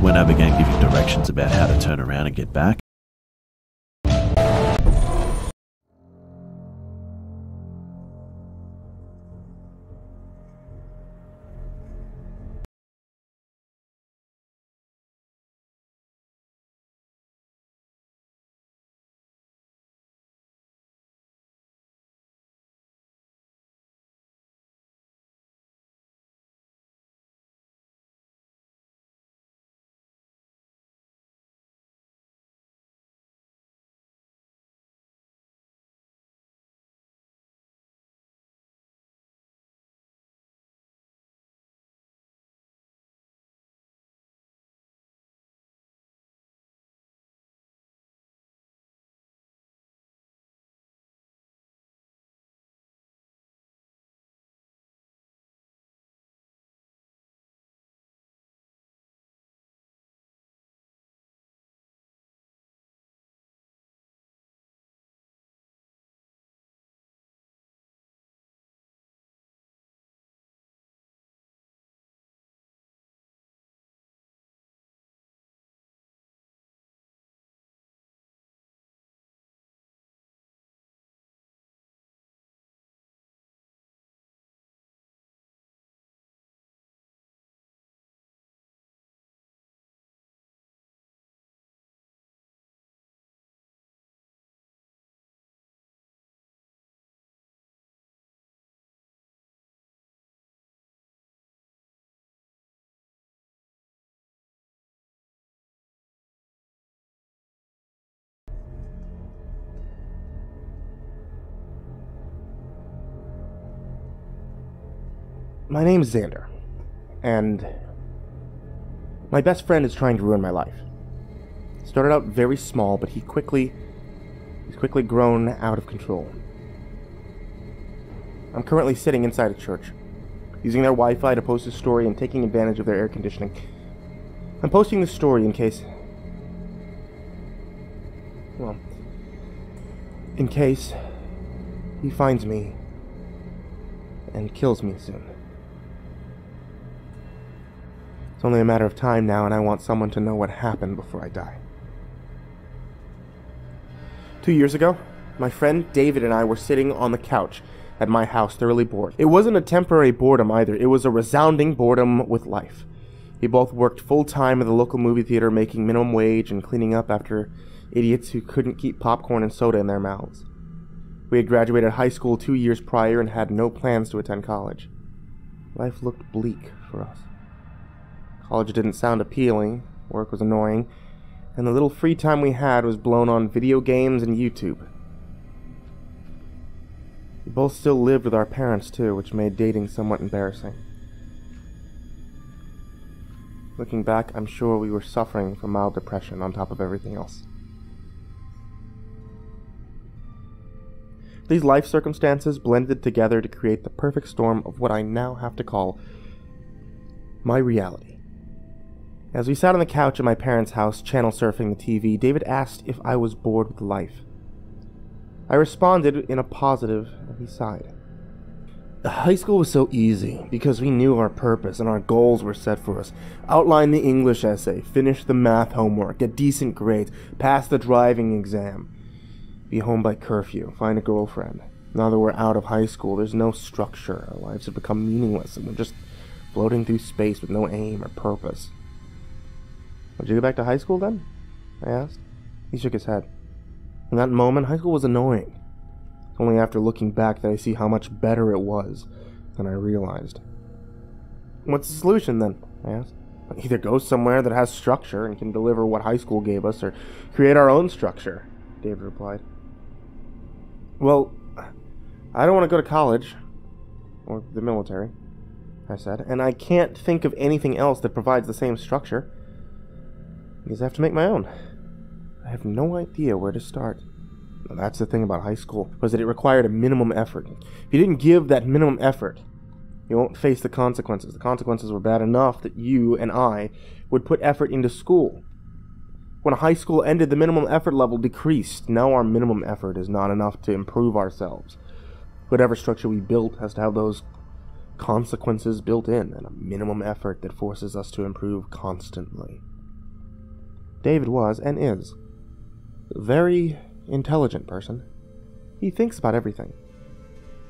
when I began giving directions about how to turn around and get back, My name's Xander, and my best friend is trying to ruin my life. Started out very small, but he's quickly grown out of control. I'm currently sitting inside a church, using their Wi-Fi to post a story and taking advantage of their air conditioning. I'm posting this story in case he finds me and kills me soon. It's only a matter of time now, and I want someone to know what happened before I die. 2 years ago, my friend David and I were sitting on the couch at my house, thoroughly bored. It wasn't a temporary boredom either, it was a resounding boredom with life. We both worked full-time at the local movie theater, making minimum wage and cleaning up after idiots who couldn't keep popcorn and soda in their mouths. We had graduated high school 2 years prior and had no plans to attend college. Life looked bleak for us. College didn't sound appealing, work was annoying, and the little free time we had was blown on video games and YouTube. We both still lived with our parents too, which made dating somewhat embarrassing. Looking back, I'm sure we were suffering from mild depression on top of everything else. These life circumstances blended together to create the perfect storm of what I now have to call my reality. As we sat on the couch at my parents' house, channel surfing the TV, David asked if I was bored with life. I responded in a positive, and he sighed. High school was so easy, because we knew our purpose and our goals were set for us. Outline the English essay, finish the math homework, get decent grades, pass the driving exam, be home by curfew, find a girlfriend. Now that we're out of high school, there's no structure. Our lives have become meaningless, and we're just floating through space with no aim or purpose. Would you go back to high school then? I asked. He shook his head. In that moment, high school was annoying. It's only after looking back that I see how much better it was than I realized. What's the solution then? I asked. Either go somewhere that has structure and can deliver what high school gave us, or create our own structure, David replied. Well, I don't want to go to college, or the military, I said, and I can't think of anything else that provides the same structure. I guess I have to make my own. I have no idea where to start. Well, that's the thing about high school, was that it required a minimum effort. If you didn't give that minimum effort, you won't face the consequences. The consequences were bad enough that you and I would put effort into school. When high school ended, the minimum effort level decreased. Now our minimum effort is not enough to improve ourselves. Whatever structure we built has to have those consequences built in, and a minimum effort that forces us to improve constantly. David was, and is, a very intelligent person. He thinks about everything.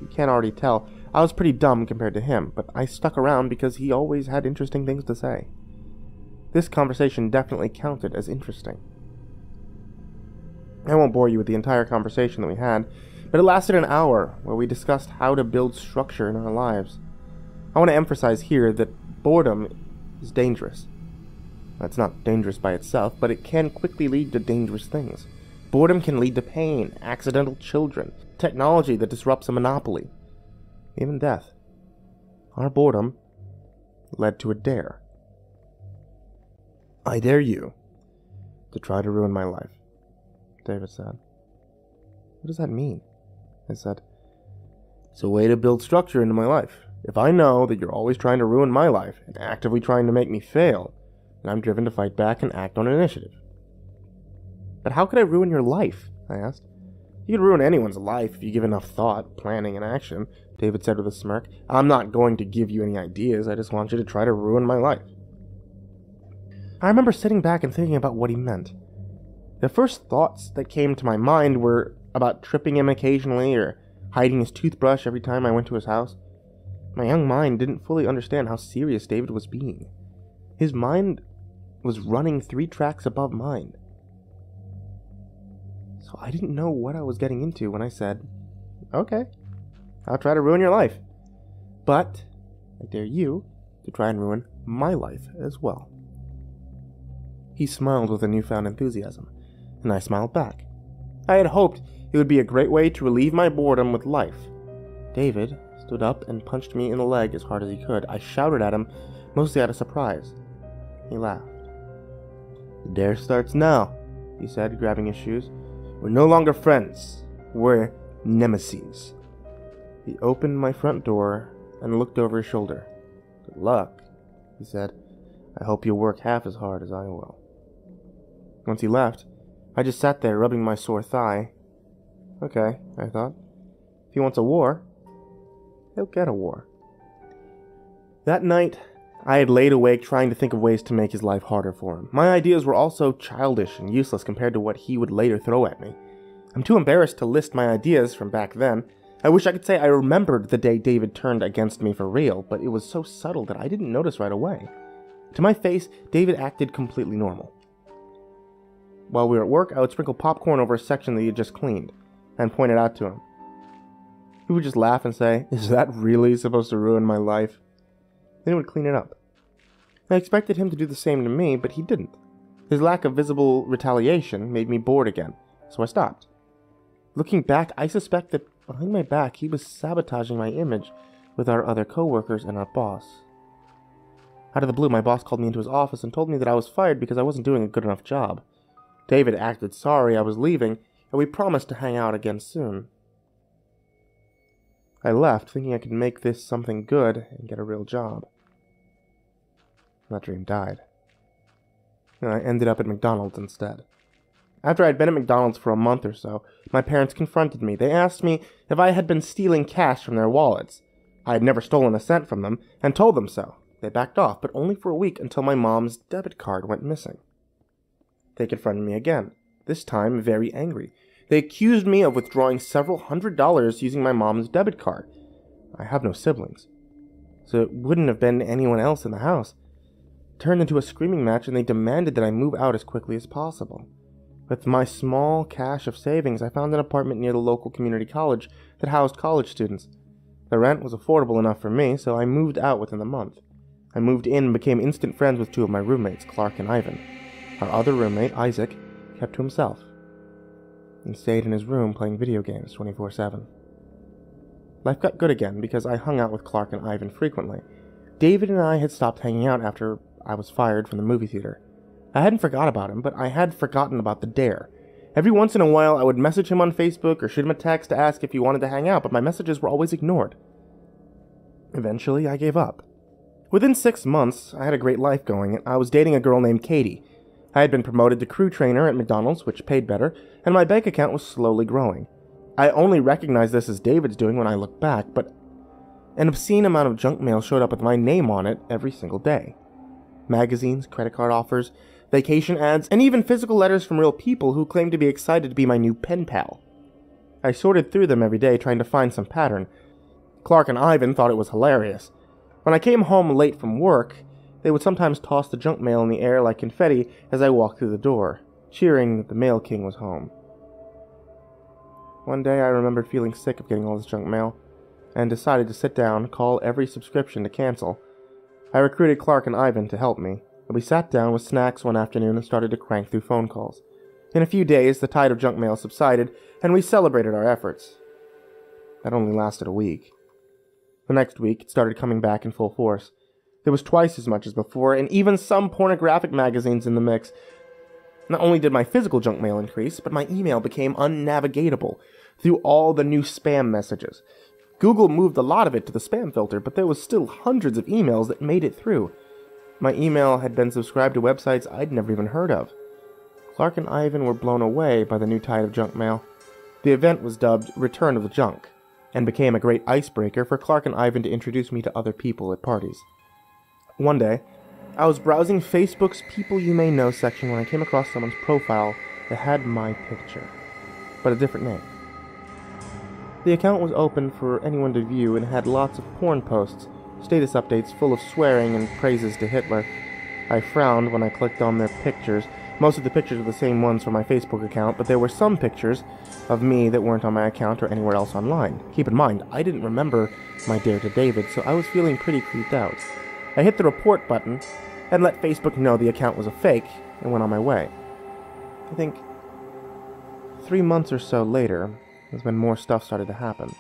You can't already tell, I was pretty dumb compared to him, but I stuck around because he always had interesting things to say. This conversation definitely counted as interesting. I won't bore you with the entire conversation that we had, but it lasted an hour where we discussed how to build structure in our lives. I want to emphasize here that boredom is dangerous. It's not dangerous by itself, but it can quickly lead to dangerous things. Boredom can lead to pain, accidental children, technology that disrupts a monopoly, even death. Our boredom led to a dare. I dare you to try to ruin my life, David said. What does that mean? I said. It's a way to build structure into my life. If I know that you're always trying to ruin my life and actively trying to make me fail, then I'm driven to fight back and act on initiative. But how could I ruin your life? I asked. You could ruin anyone's life if you give enough thought, planning, and action, David said with a smirk. I'm not going to give you any ideas, I just want you to try to ruin my life. I remember sitting back and thinking about what he meant. The first thoughts that came to my mind were about tripping him occasionally or hiding his toothbrush every time I went to his house. My young mind didn't fully understand how serious David was being. His mind was running 3 tracks above mine. So I didn't know what I was getting into when I said, okay, I'll try to ruin your life. But I dare you to try and ruin my life as well. He smiled with a newfound enthusiasm, and I smiled back. I had hoped it would be a great way to relieve my boredom with life. David stood up and punched me in the leg as hard as he could. I shouted at him, mostly out of surprise. He laughed. The dare starts now, he said, grabbing his shoes. We're no longer friends. We're nemesis. He opened my front door and looked over his shoulder. Good luck, he said. I hope you'll work half as hard as I will. Once he left, I just sat there rubbing my sore thigh. Okay, I thought. If he wants a war, he'll get a war. That night, I had laid awake trying to think of ways to make his life harder for him. My ideas were all so childish and useless compared to what he would later throw at me. I'm too embarrassed to list my ideas from back then. I wish I could say I remembered the day David turned against me for real, but it was so subtle that I didn't notice right away. To my face, David acted completely normal. While we were at work, I would sprinkle popcorn over a section that he had just cleaned, and point it out to him. He would just laugh and say, "Is that really supposed to ruin my life?" Then he would clean it up. I expected him to do the same to me, but he didn't. His lack of visible retaliation made me bored again, so I stopped. Looking back, I suspect that behind my back he was sabotaging my image with our other coworkers and our boss. Out of the blue, my boss called me into his office and told me that I was fired because I wasn't doing a good enough job. David acted sorry I was leaving, and we promised to hang out again soon. I left, thinking I could make this something good and get a real job. That dream died. And I ended up at McDonald's instead. After I'd been at McDonald's for a month or so, my parents confronted me. They asked me if I had been stealing cash from their wallets. I had never stolen a cent from them, and told them so. They backed off, but only for a week until my mom's debit card went missing. They confronted me again, this time very angry. They accused me of withdrawing several $100s using my mom's debit card. I have no siblings, so it wouldn't have been anyone else in the house. It turned into a screaming match, and they demanded that I move out as quickly as possible. With my small cache of savings, I found an apartment near the local community college that housed college students. The rent was affordable enough for me, so I moved out within the month. I moved in and became instant friends with 2 of my roommates, Clark and Ivan. Our other roommate, Isaac, kept to himself and stayed in his room playing video games 24/7. Life got good again because I hung out with Clark and Ivan frequently. David and I had stopped hanging out after I was fired from the movie theater. I hadn't forgot about him, but I had forgotten about the dare. Every once in a while, I would message him on Facebook or shoot him a text to ask if he wanted to hang out, but my messages were always ignored. Eventually, I gave up. Within 6 months, I had a great life going, and I was dating a girl named Katie. I had been promoted to crew trainer at McDonald's, which paid better, and my bank account was slowly growing. I only recognized this as David's doing when I look back, but an obscene amount of junk mail showed up with my name on it every single day. Magazines, credit card offers, vacation ads, and even physical letters from real people who claimed to be excited to be my new pen pal. I sorted through them every day trying to find some pattern. Clark and Ivan thought it was hilarious. When I came home late from work, they would sometimes toss the junk mail in the air like confetti as I walked through the door, cheering that the Mail King was home. One day I remembered feeling sick of getting all this junk mail, and decided to sit down, call every subscription to cancel. I recruited Clark and Ivan to help me, and we sat down with snacks one afternoon and started to crank through phone calls. In a few days, the tide of junk mail subsided, and we celebrated our efforts. That only lasted a week. The next week, it started coming back in full force. There was twice as much as before, and even some pornographic magazines in the mix. Not only did my physical junk mail increase, but my email became unnavigatable through all the new spam messages. Google moved a lot of it to the spam filter, but there was still hundreds of emails that made it through. My email had been subscribed to websites I'd never even heard of. Clark and Ivan were blown away by the new tide of junk mail. The event was dubbed Return of the Junk, and became a great icebreaker for Clark and Ivan to introduce me to other people at parties. One day, I was browsing Facebook's People You May Know section when I came across someone's profile that had my picture, but a different name. The account was open for anyone to view and had lots of porn posts, status updates full of swearing and praises to Hitler. I frowned when I clicked on their pictures. Most of the pictures were the same ones from my Facebook account, but there were some pictures of me that weren't on my account or anywhere else online. Keep in mind, I didn't remember my Dare to David, so I was feeling pretty creeped out. I hit the report button and let Facebook know the account was a fake and went on my way. I think 3 months or so later is when more stuff started to happen.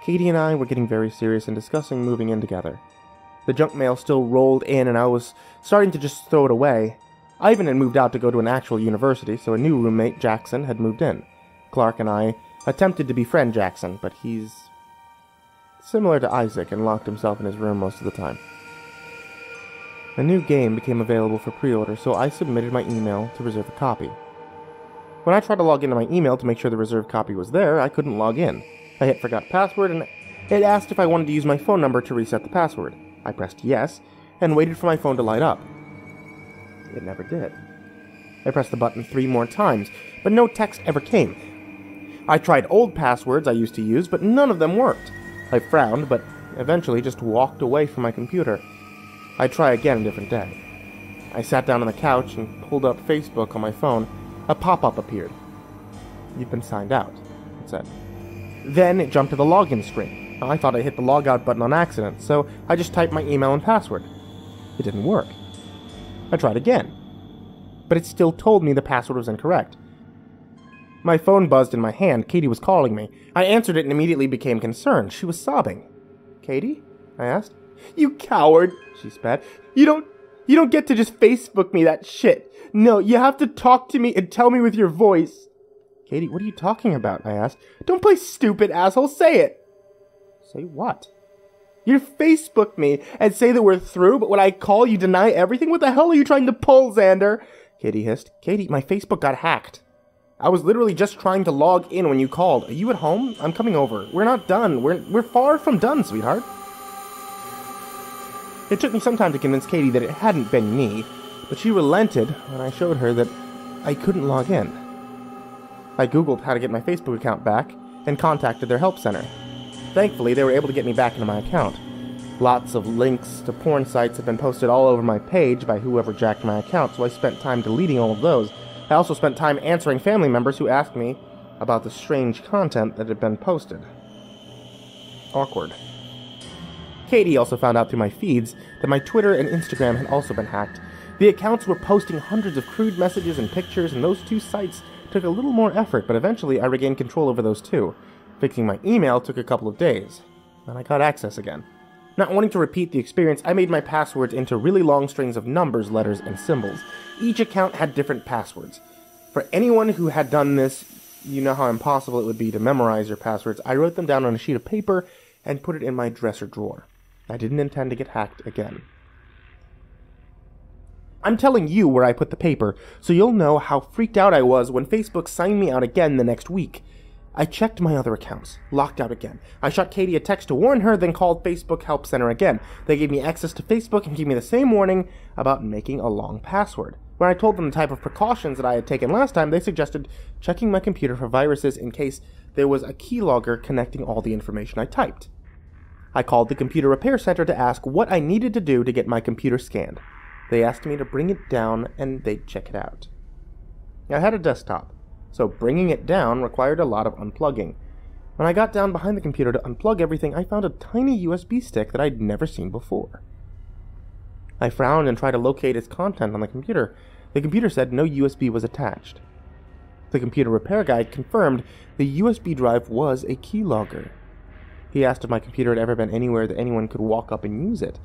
Katie and I were getting very serious and discussing moving in together. The junk mail still rolled in and I was starting to just throw it away. Ivan had moved out to go to an actual university, so a new roommate, Jackson, had moved in. Clark and I attempted to befriend Jackson, but he's similar to Isaac and locked himself in his room most of the time. A new game became available for pre-order, so I submitted my email to reserve a copy. When I tried to log into my email to make sure the reserved copy was there, I couldn't log in. I hit forgot password and it asked if I wanted to use my phone number to reset the password. I pressed yes and waited for my phone to light up. It never did. I pressed the button 3 more times, but no text ever came. I tried old passwords I used to use, but none of them worked. I frowned, but eventually just walked away from my computer. I'd try again a different day. I sat down on the couch and pulled up Facebook on my phone. A pop-up appeared. "You've been signed out," it said. Then it jumped to the login screen. I thought I hit the logout button on accident, so I just typed my email and password. It didn't work. I tried again, but it still told me the password was incorrect. My phone buzzed in my hand. Katie was calling me. I answered it and immediately became concerned. She was sobbing. "Katie?" I asked. "You coward," she spat. You don't get to just Facebook me that shit. No, you have to talk to me and tell me with your voice." "Katie, what are you talking about?" I asked. "Don't play stupid, asshole. Say it." "Say what?" "You Facebook me and say that we're through, but when I call, you deny everything? What the hell are you trying to pull, Xander?" Katie hissed. "Katie, my Facebook got hacked. I was literally just trying to log in when you called. Are you at home? I'm coming over. We're not done. We're far from done, sweetheart." It took me some time to convince Katie that it hadn't been me, but she relented when I showed her that I couldn't log in. I googled how to get my Facebook account back and contacted their help center. Thankfully, they were able to get me back into my account. Lots of links to porn sites had been posted all over my page by whoever jacked my account, so I spent time deleting all of those. I also spent time answering family members who asked me about the strange content that had been posted. Awkward. Katie also found out through my feeds that my Twitter and Instagram had also been hacked. The accounts were posting hundreds of crude messages and pictures, and those 2 sites took a little more effort, but eventually I regained control over those too. Fixing my email took a couple of days, and I got access again. Not wanting to repeat the experience, I made my passwords into really long strings of numbers, letters, and symbols. Each account had different passwords. For anyone who had done this, you know how impossible it would be to memorize your passwords. I wrote them down on a sheet of paper and put it in my dresser drawer. I didn't intend to get hacked again. I'm telling you where I put the paper, so you'll know how freaked out I was when Facebook signed me out again the next week. I checked my other accounts. Locked out again. I shot Katie a text to warn her, then called Facebook Help Center again. They gave me access to Facebook and gave me the same warning about making a long password. When I told them the type of precautions that I had taken last time, they suggested checking my computer for viruses in case there was a keylogger connecting all the information I typed. I called the computer repair center to ask what I needed to do to get my computer scanned. They asked me to bring it down and they'd check it out. I had a desktop, so bringing it down required a lot of unplugging. When I got down behind the computer to unplug everything, I found a tiny USB stick that I'd never seen before. I frowned and tried to locate its content on the computer. The computer said no USB was attached. The computer repair guy confirmed the USB drive was a keylogger. He asked if my computer had ever been anywhere that anyone could walk up and use it.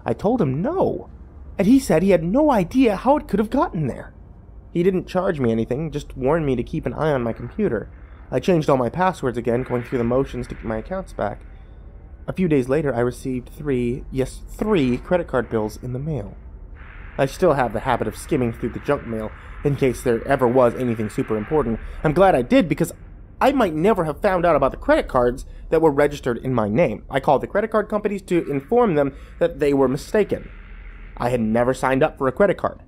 I told him no, and he said he had no idea how it could have gotten there. He didn't charge me anything, just warned me to keep an eye on my computer. I changed all my passwords again, going through the motions to get my accounts back. A few days later, I received three credit card bills in the mail. I still have the habit of skimming through the junk mail in case there ever was anything super important. I'm glad I did because I might never have found out about the credit cards that were registered in my name. I called the credit card companies to inform them that they were mistaken. I had never signed up for a credit card.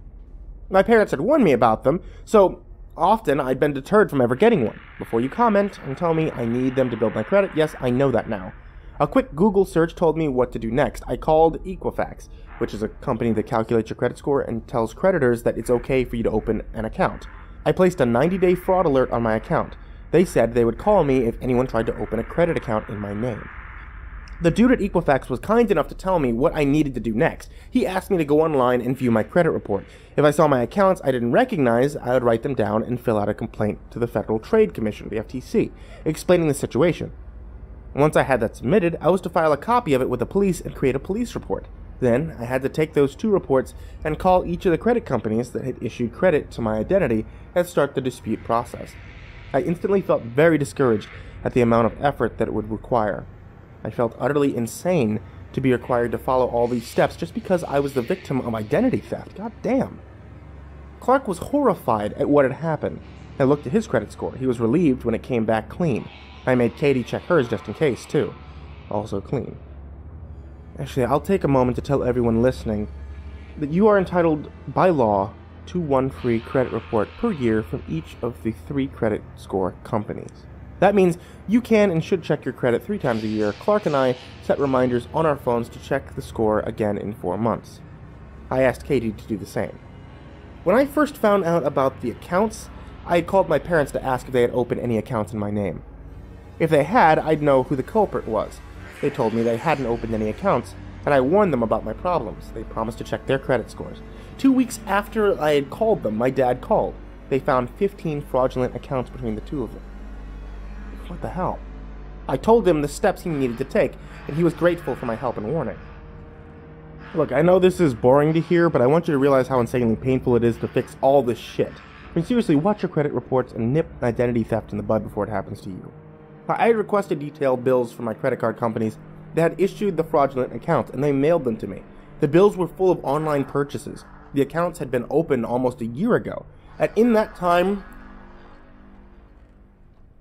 My parents had warned me about them, so often I'd been deterred from ever getting one. Before you comment and tell me I need them to build my credit, yes, I know that now. A quick Google search told me what to do next. I called Equifax, which is a company that calculates your credit score and tells creditors that it's okay for you to open an account. I placed a 90-day fraud alert on my account. They said they would call me if anyone tried to open a credit account in my name. The dude at Equifax was kind enough to tell me what I needed to do next. He asked me to go online and view my credit report. If I saw my accounts I didn't recognize, I would write them down and fill out a complaint to the Federal Trade Commission, the FTC, explaining the situation. Once I had that submitted, I was to file a copy of it with the police and create a police report. Then, I had to take those 2 reports and call each of the credit companies that had issued credit to my identity and start the dispute process. I instantly felt very discouraged at the amount of effort that it would require. I felt utterly insane to be required to follow all these steps just because I was the victim of identity theft. God damn. Clark was horrified at what had happened. I looked at his credit score. He was relieved when it came back clean. I made Katie check hers just in case, too. Also clean. Actually, I'll take a moment to tell everyone listening that you are entitled, by law, to 1 free credit report per year from each of the 3 credit score companies. That means you can and should check your credit 3 times a year. Clark and I set reminders on our phones to check the score again in 4 months. I asked Katie to do the same. When I first found out about the accounts, I had called my parents to ask if they had opened any accounts in my name. If they had, I'd know who the culprit was. They told me they hadn't opened any accounts, and I warned them about my problems. They promised to check their credit scores. 2 weeks after I had called them, my dad called. They found 15 fraudulent accounts between the 2 of them. What the hell? I told him the steps he needed to take, and he was grateful for my help and warning. Look, I know this is boring to hear, but I want you to realize how insanely painful it is to fix all this shit. I mean, seriously, watch your credit reports and nip identity theft in the bud before it happens to you. I had requested detailed bills from my credit card companies that had issued the fraudulent accounts, and they mailed them to me. The bills were full of online purchases. The accounts had been opened almost a year ago, and in that time,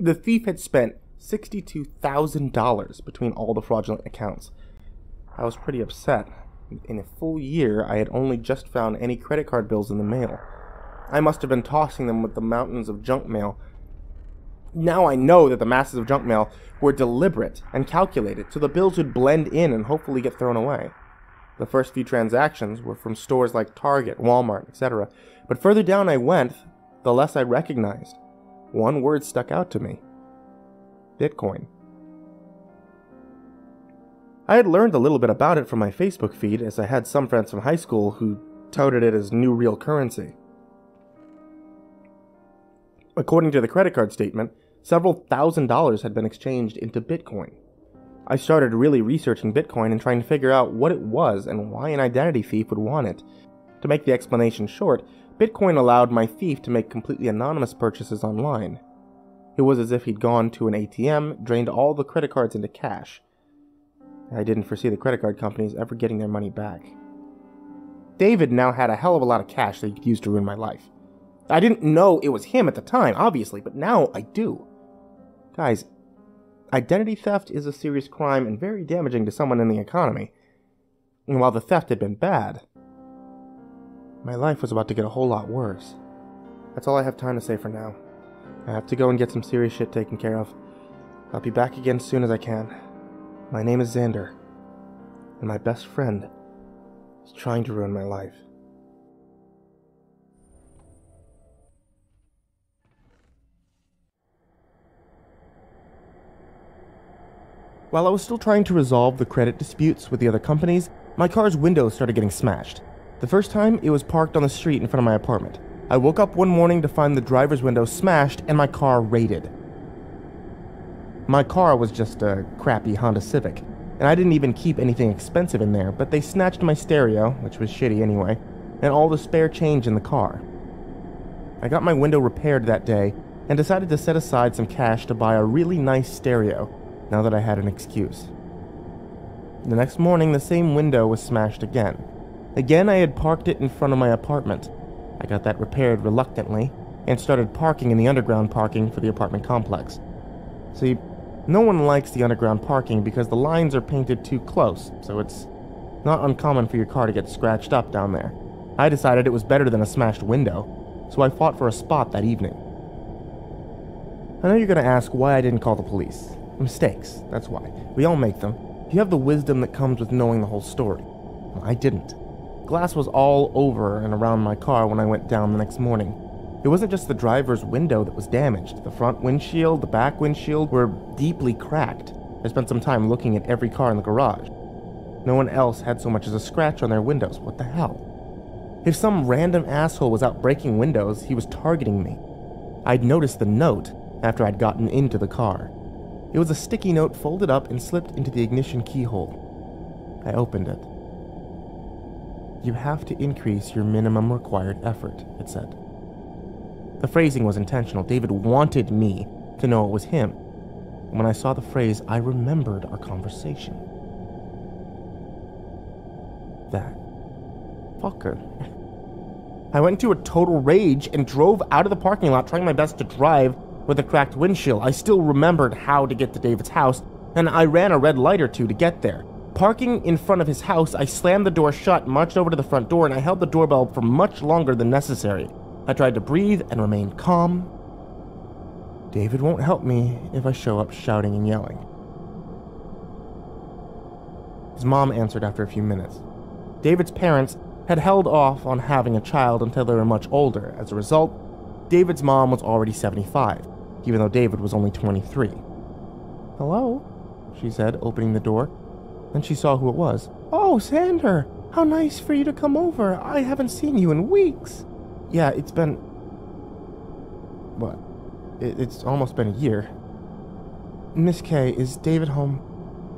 the thief had spent $62,000 between all the fraudulent accounts. I was pretty upset. In a full year, I had only just found any credit card bills in the mail. I must have been tossing them with the mountains of junk mail. Now I know that the masses of junk mail were deliberate and calculated, so the bills would blend in and hopefully get thrown away. The first few transactions were from stores like Target, Walmart, etc. But further down I went, the less I recognized. One word stuck out to me. Bitcoin. I had learned a little bit about it from my Facebook feed, as I had some friends from high school who touted it as new real currency. According to the credit card statement, several $1,000s had been exchanged into Bitcoin. I started really researching Bitcoin and trying to figure out what it was and why an identity thief would want it. To make the explanation short, Bitcoin allowed my thief to make completely anonymous purchases online. It was as if he'd gone to an ATM, drained all the credit cards into cash. I didn't foresee the credit card companies ever getting their money back. David now had a hell of a lot of cash that he could use to ruin my life. I didn't know it was him at the time, obviously, but now I do. Guys, identity theft is a serious crime and very damaging to someone in the economy. And while the theft had been bad, my life was about to get a whole lot worse. That's all I have time to say for now. I have to go and get some serious shit taken care of. I'll be back again as soon as I can. My name is Xander, and my best friend is trying to ruin my life. While I was still trying to resolve the credit disputes with the other companies, my car's windows started getting smashed. The first time, it was parked on the street in front of my apartment. I woke up one morning to find the driver's window smashed and my car raided. My car was just a crappy Honda Civic, and I didn't even keep anything expensive in there, but they snatched my stereo, which was shitty anyway, and all the spare change in the car. I got my window repaired that day and decided to set aside some cash to buy a really nice stereo, now that I had an excuse. The next morning, the same window was smashed again. Again, I had parked it in front of my apartment. I got that repaired reluctantly and started parking in the underground parking for the apartment complex. See, no one likes the underground parking because the lines are painted too close, so it's not uncommon for your car to get scratched up down there. I decided it was better than a smashed window, so I fought for a spot that evening. I know you're going to ask why I didn't call the police. Mistakes, that's why. We all make them. You have the wisdom that comes with knowing the whole story. Well, I didn't. Glass was all over and around my car when I went down the next morning. It wasn't just the driver's window that was damaged. The front windshield, the back windshield were deeply cracked. I spent some time looking at every car in the garage. No one else had so much as a scratch on their windows. What the hell? If some random asshole was out breaking windows, he was targeting me. I'd noticed the note after I'd gotten into the car. It was a sticky note folded up and slipped into the ignition keyhole. I opened it. "You have to increase your minimum required effort," it said. The phrasing was intentional. David wanted me to know it was him. And when I saw the phrase, I remembered our conversation. That fucker. I went into a total rage and drove out of the parking lot, trying my best to drive with a cracked windshield. I still remembered how to get to David's house, and I ran a red light or two to get there. Parking in front of his house, I slammed the door shut, marched over to the front door, and I held the doorbell for much longer than necessary. I tried to breathe and remain calm. David won't help me if I show up shouting and yelling. His mom answered after a few minutes. David's parents had held off on having a child until they were much older. As a result, David's mom was already 75, even though David was only 23. "Hello?" she said, opening the door. Then she saw who it was. "Oh, Xander! How nice for you to come over. I haven't seen you in weeks." "Yeah, it's been..." "What? It's almost been a year." "Miss K, is David home?"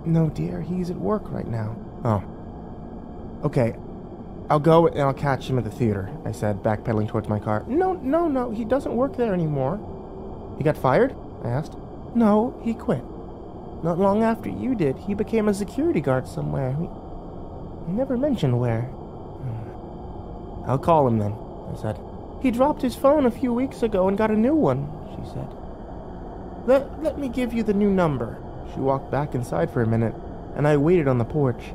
"No, dear. He's at work right now." "Oh. Okay. I'll go and I'll catch him at the theater," I said, backpedaling towards my car. No. He doesn't work there anymore." "He got fired?" I asked. "No, he quit. Not long after you did, he became a security guard somewhere. He never mentioned where." "I'll call him then," I said. "He dropped his phone a few weeks ago and got a new one," she said. Let me give you the new number." She walked back inside for a minute, and I waited on the porch.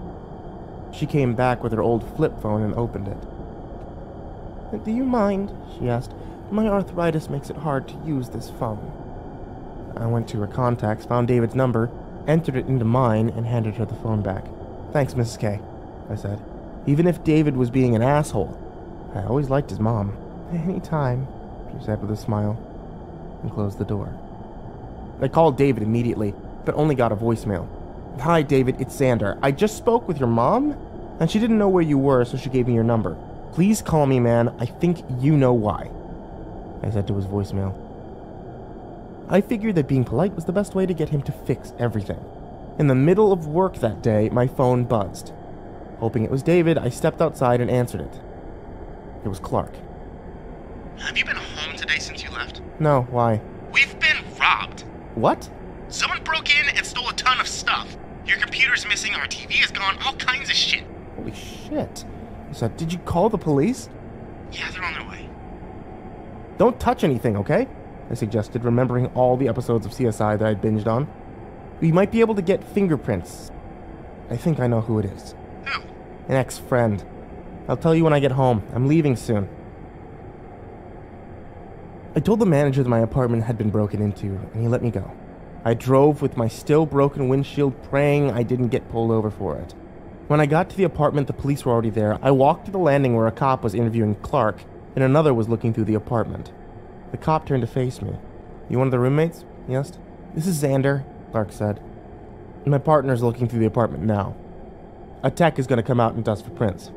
She came back with her old flip phone and opened it. "Do you mind?" she asked. "My arthritis makes it hard to use this phone." I went to her contacts, found David's number, entered it into mine, and handed her the phone back. "Thanks, Mrs. K," I said. Even if David was being an asshole, I always liked his mom. "Any time," she said with a smile, and closed the door. I called David immediately, but only got a voicemail. "Hi, David, it's Xander. I just spoke with your mom, and she didn't know where you were, so she gave me your number. Please call me, man. I think you know why," I said to his voicemail. I figured that being polite was the best way to get him to fix everything. In the middle of work that day, my phone buzzed. Hoping it was David, I stepped outside and answered it. It was Clark. "Have you been home today since you left?" "No, why?" "We've been robbed. "What?" Someone broke in and stole a ton of stuff. Your computer's missing, our TV is gone, all kinds of shit." "Holy shit." I said, "Did you call the police?" "Yeah, they're on their way." "Don't touch anything, okay? I suggested, remembering all the episodes of CSI that I'd binged on. We might be able to get fingerprints. I think I know who it is. Who? An ex-friend. I'll tell you when I get home. I'm leaving soon. I told the manager that my apartment had been broken into, and he let me go. I drove with my still broken windshield, praying I didn't get pulled over for it. When I got to the apartment, the police were already there. I walked to the landing where a cop was interviewing Clark, and another was looking through the apartment. The cop turned to face me. "You one of the roommates?" he asked. "This is Xander," Clark said. "My partner's looking through the apartment now. A tech is going to come out and dust for prints.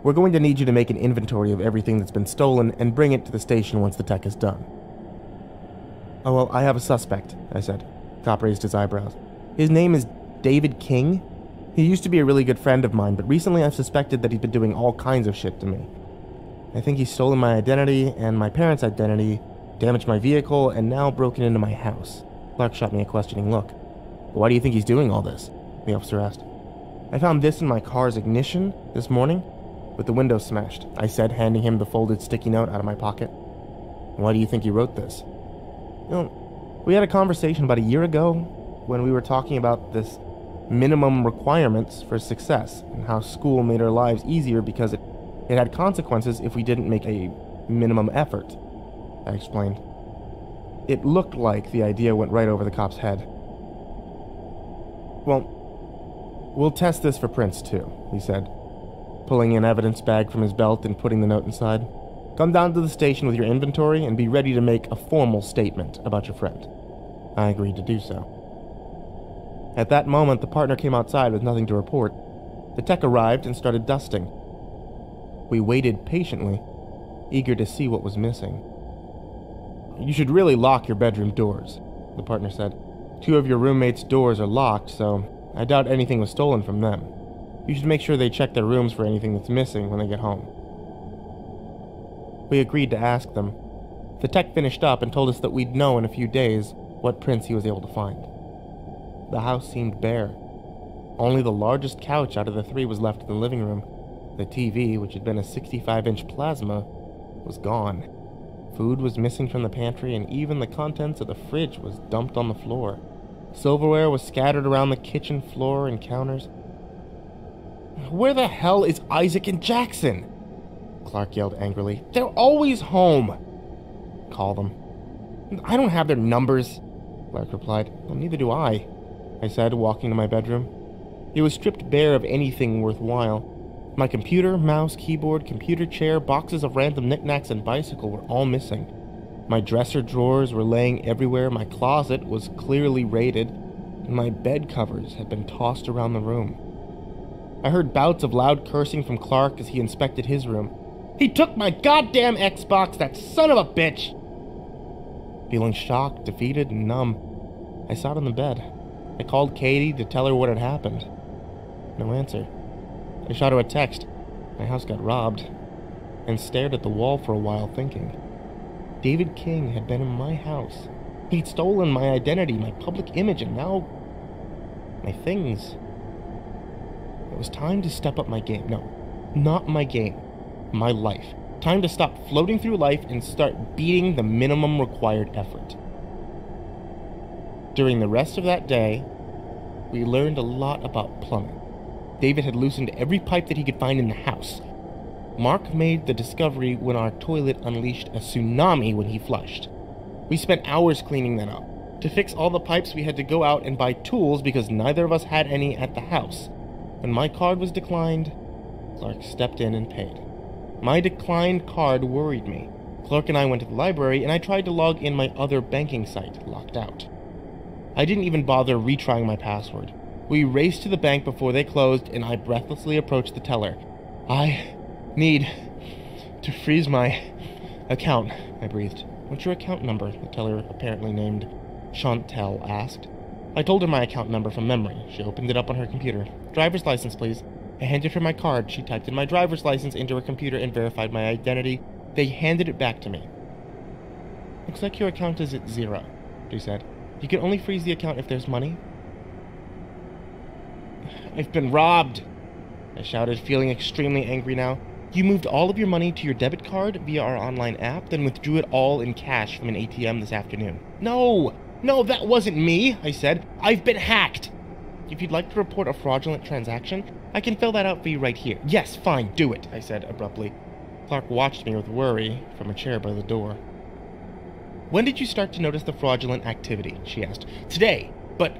We're going to need you to make an inventory of everything that's been stolen and bring it to the station once the tech is done." "Oh, well, I have a suspect," I said. Cop raised his eyebrows. "His name is David King. He used to be a really good friend of mine, but recently I've suspected that he's been doing all kinds of shit to me. I think he's stolen my identity and my parents' identity, damaged my vehicle, and now broken into my house." Clark shot me a questioning look. "Why do you think he's doing all this?" the officer asked. "I found this in my car's ignition this morning, with the window smashed," I said, handing him the folded sticky note out of my pocket. "Why do you think he wrote this?" We had a conversation about a year ago when we were talking about this minimum requirements for success and how school made our lives easier because it had consequences if we didn't make a minimum effort, I explained. It looked like the idea went right over the cop's head. "Well, we'll test this for prints too," he said, pulling an evidence bag from his belt and putting the note inside. "Come down to the station with your inventory and be ready to make a formal statement about your friend." I agreed to do so. At that moment, the partner came outside with nothing to report. The tech arrived and started dusting. We waited patiently, eager to see what was missing. "You should really lock your bedroom doors," the partner said. "Two of your roommates' doors are locked, so I doubt anything was stolen from them. You should make sure they check their rooms for anything that's missing when they get home." We agreed to ask them. The tech finished up and told us that we'd know in a few days what prints he was able to find. The house seemed bare. Only the largest couch out of the three was left in the living room. The TV, which had been a 65-inch plasma, was gone. Food was missing from the pantry, and even the contents of the fridge was dumped on the floor. Silverware was scattered around the kitchen floor and counters. "Where the hell is Isaac and Jackson?" Clark yelled angrily. "They're always home." "Call them." "I don't have their numbers," Clark replied. "Well, neither do I said, walking to my bedroom. It was stripped bare of anything worthwhile. My computer, mouse, keyboard, computer chair, boxes of random knickknacks, and bicycle were all missing. My dresser drawers were laying everywhere, my closet was clearly raided, and my bed covers had been tossed around the room. I heard bouts of loud cursing from Clark as he inspected his room. "He took my goddamn Xbox, that son of a bitch!" Feeling shocked, defeated, and numb, I sat on the bed. I called Katie to tell her what had happened. No answer. I shot her a text. My house got robbed. And stared at the wall for a while, thinking. David King had been in my house. He'd stolen my identity, my public image, and now my things. It was time to step up my game. No, not my game. My life. Time to stop floating through life and start beating the minimum required effort. During the rest of that day, we learned a lot about plumbing. David had loosened every pipe that he could find in the house. Mark made the discovery when our toilet unleashed a tsunami when he flushed. We spent hours cleaning that up. To fix all the pipes, we had to go out and buy tools because neither of us had any at the house. When my card was declined, Clark stepped in and paid. My declined card worried me. Clark and I went to the library, and I tried to log in my other banking site, locked out. I didn't even bother retrying my password. We raced to the bank before they closed, and I breathlessly approached the teller. "I need to freeze my account," I breathed. "What's your account number?" the teller, apparently named Chantel, asked. I told her my account number from memory. She opened it up on her computer. "Driver's license, please." I handed her my card. She typed in my driver's license into her computer and verified my identity. They handed it back to me. "Looks like your account is at 0, she said. "You can only freeze the account if there's money." "I've been robbed," I shouted, feeling extremely angry now. You moved all of your money to your debit card via our online app, then withdrew it all in cash from an ATM this afternoon. No, that wasn't me, I said. I've been hacked. If you'd like to report a fraudulent transaction, I can fill that out for you right here. Yes, fine, do it, I said abruptly. Clark watched me with worry from a chair by the door. When did you start to notice the fraudulent activity? She asked. Today, but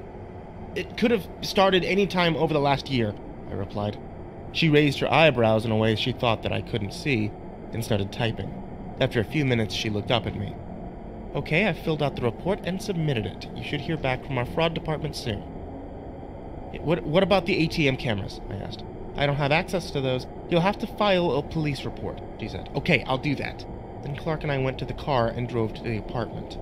it could have started any time over the last year, I replied. She raised her eyebrows in a way she thought that I couldn't see, and started typing. After a few minutes, she looked up at me. Okay, I've filled out the report and submitted it. You should hear back from our fraud department soon. What about the ATM cameras? I asked. I don't have access to those. You'll have to file a police report, she said. Okay, I'll do that. Then Clark and I went to the car and drove to the apartment.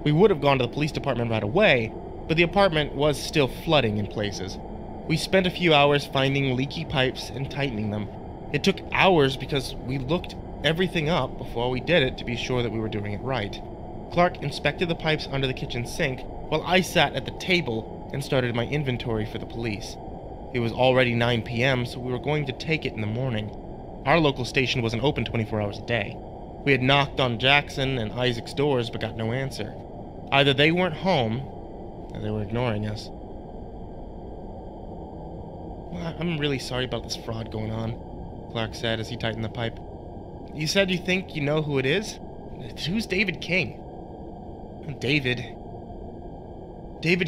We would have gone to the police department right away, but the apartment was still flooding in places. We spent a few hours finding leaky pipes and tightening them. It took hours because we looked everything up before we did it to be sure that we were doing it right. Clark inspected the pipes under the kitchen sink while I sat at the table and started my inventory for the police. It was already 9 p.m., so we were going to take it in the morning. Our local station wasn't open 24 hours a day. We had knocked on Jackson and Isaac's doors but got no answer. Either they weren't home, or they were ignoring us. I'm really sorry about this fraud going on, Clark said as he tightened the pipe. You said you think you know who it is? Who's David King? David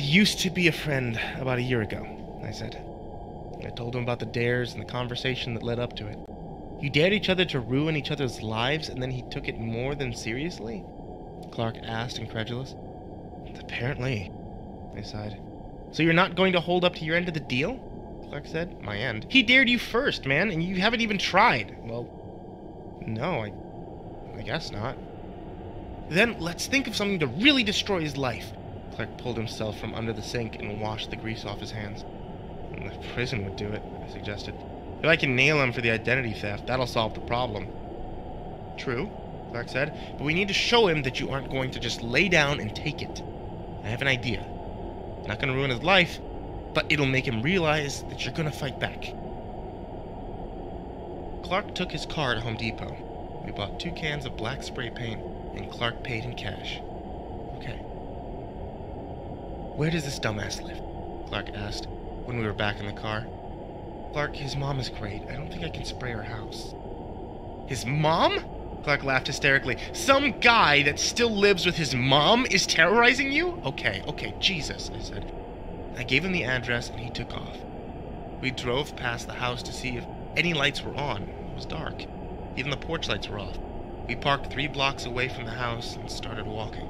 used to be a friend about a year ago, I said. I told him about the dares and the conversation that led up to it. You dared each other to ruin each other's lives, and then he took it more than seriously? Clark asked, incredulous. Apparently, I sighed. So you're not going to hold up to your end of the deal? Clark said. My end? He dared you first, man, and you haven't even tried. Well, no, I guess not. Then let's think of something to really destroy his life. Clark pulled himself from under the sink and washed the grease off his hands. The prison would do it, I suggested. If I can nail him for the identity theft, that'll solve the problem. True, Clark said, but we need to show him that you aren't going to just lay down and take it. I have an idea. Not going to ruin his life, but it'll make him realize that you're going to fight back. Clark took his car to Home Depot. We bought 2 cans of black spray paint, and Clark paid in cash. Okay. Where does this dumbass live? Clark asked when we were back in the car. Clark, his mom is great. I don't think I can spray her house. His mom? Clark laughed hysterically. Some guy that still lives with his mom is terrorizing you? Okay, Jesus, I said. I gave him the address and he took off. We drove past the house to see if any lights were on. It was dark. Even the porch lights were off. We parked 3 blocks away from the house and started walking.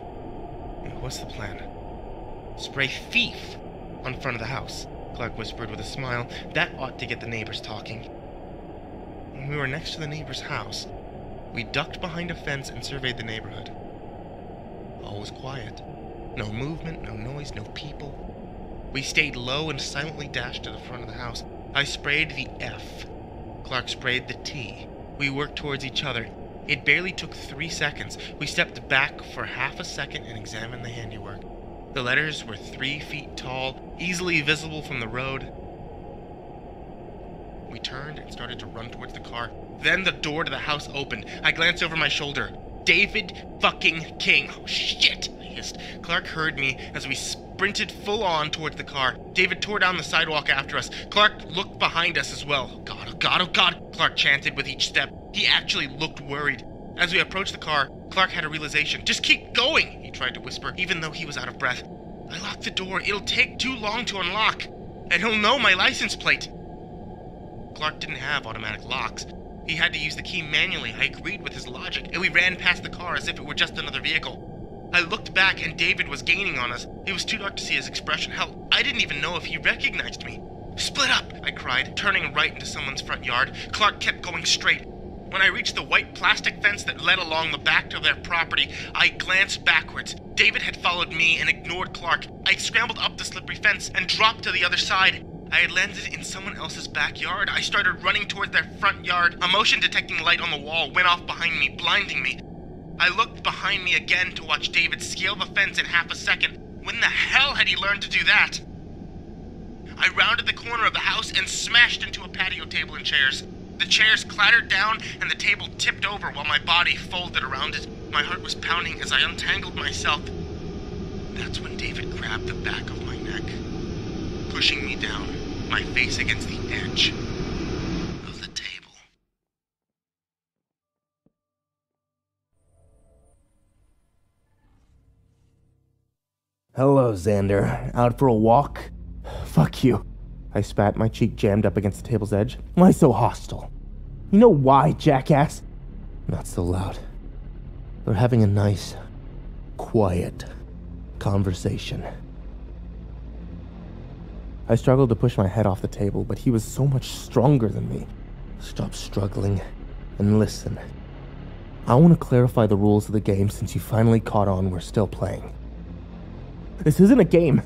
What's the plan? Spray thief on front of the house, Clark whispered with a smile. That ought to get the neighbors talking. When we were next to the neighbor's house, we ducked behind a fence and surveyed the neighborhood. All was quiet. No movement, no noise, no people. We stayed low and silently dashed to the front of the house. I sprayed the F. Clark sprayed the T. We worked towards each other. It barely took 3 seconds. We stepped back for half a second and examined the handiwork. The letters were 3 feet tall, easily visible from the road. We turned and started to run towards the car. Then the door to the house opened. I glanced over my shoulder. David fucking King. Oh, shit, I hissed. Clark heard me as we sprinted full on towards the car. David tore down the sidewalk after us. Clark looked behind us as well. Oh God, oh God, oh God, Clark chanted with each step. He actually looked worried. As we approached the car, Clark had a realization. Just keep going, he tried to whisper, even though he was out of breath. I locked the door. It'll take too long to unlock. And he'll know my license plate. Clark didn't have automatic locks. He had to use the key manually. I agreed with his logic, and we ran past the car as if it were just another vehicle. I looked back, and David was gaining on us. It was too dark to see his expression. Hell, I didn't even know if he recognized me. Split up, I cried, turning right into someone's front yard. Clark kept going straight. When I reached the white plastic fence that led along the back of their property, I glanced backwards. David had followed me and ignored Clark. I scrambled up the slippery fence and dropped to the other side. I had landed in someone else's backyard. I started running towards their front yard. A motion detecting light on the wall went off behind me, blinding me. I looked behind me again to watch David scale the fence in half a second. When the hell had he learned to do that? I rounded the corner of the house and smashed into a patio table and chairs. The chairs clattered down and the table tipped over while my body folded around it. My heart was pounding as I untangled myself. That's when David grabbed the back of my neck, pushing me down, my face against the edge of the table. Hello, Xander. Out for a walk? Fuck you. I spat, my cheek jammed up against the table's edge. Why so hostile? You know why, jackass? Not so loud. We're having a nice, quiet conversation. I struggled to push my head off the table, but he was so much stronger than me. Stop struggling and listen. I want to clarify the rules of the game since you finally caught on we're still playing. This isn't a game.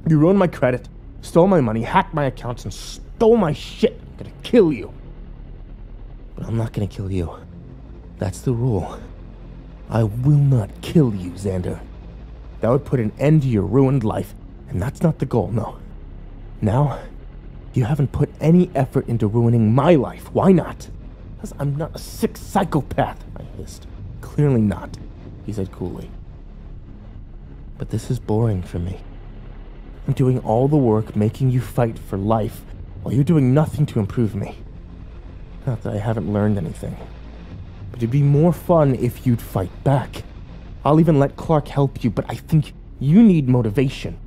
You ruined my credit, stole my money, hacked my accounts, and stole my shit. I'm gonna kill you. But I'm not gonna kill you. That's the rule. I will not kill you, Xander. That would put an end to your ruined life, and that's not the goal, no. Now, you haven't put any effort into ruining my life. Why not? Because I'm not a sick psychopath, I hissed. Clearly not, he said coolly. But this is boring for me. I'm doing all the work making you fight for life, while you're doing nothing to improve me. Not that I haven't learned anything. But it'd be more fun if you'd fight back. I'll even let Clark help you, but I think you need motivation.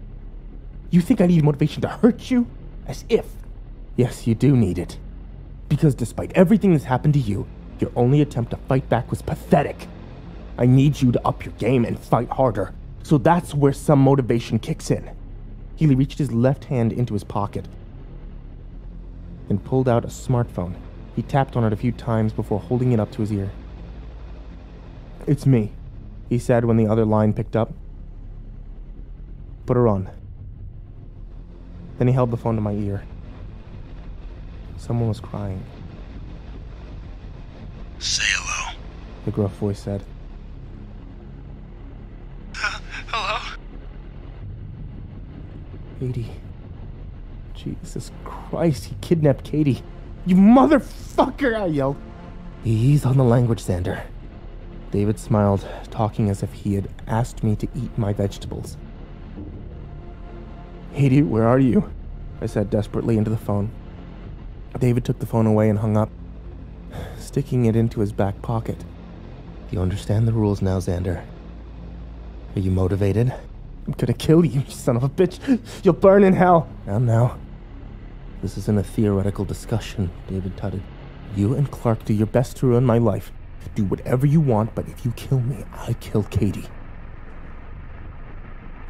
You think I need motivation to hurt you? As if. Yes, you do need it. Because despite everything that's happened to you, your only attempt to fight back was pathetic. I need you to up your game and fight harder. So that's where some motivation kicks in. Healy reached his left hand into his pocket and pulled out a smartphone. He tapped on it a few times before holding it up to his ear. It's me, he said when the other line picked up. Put her on. Then he held the phone to my ear. Someone was crying. Say hello, the gruff voice said. Hello? Katie. Jesus Christ, he kidnapped Katie. You motherfucker, I yelled. Ease on the language, Xander. David smiled, talking as if he had asked me to eat my vegetables. Katie, where are you? I said desperately into the phone. David took the phone away and hung up, sticking it into his back pocket. You understand the rules now, Xander. Are you motivated? I'm gonna kill you, you son of a bitch. You'll burn in hell. Now. This isn't a theoretical discussion, David tutted. You and Clark do your best to ruin my life. Do whatever you want, but if you kill me, I kill Katie.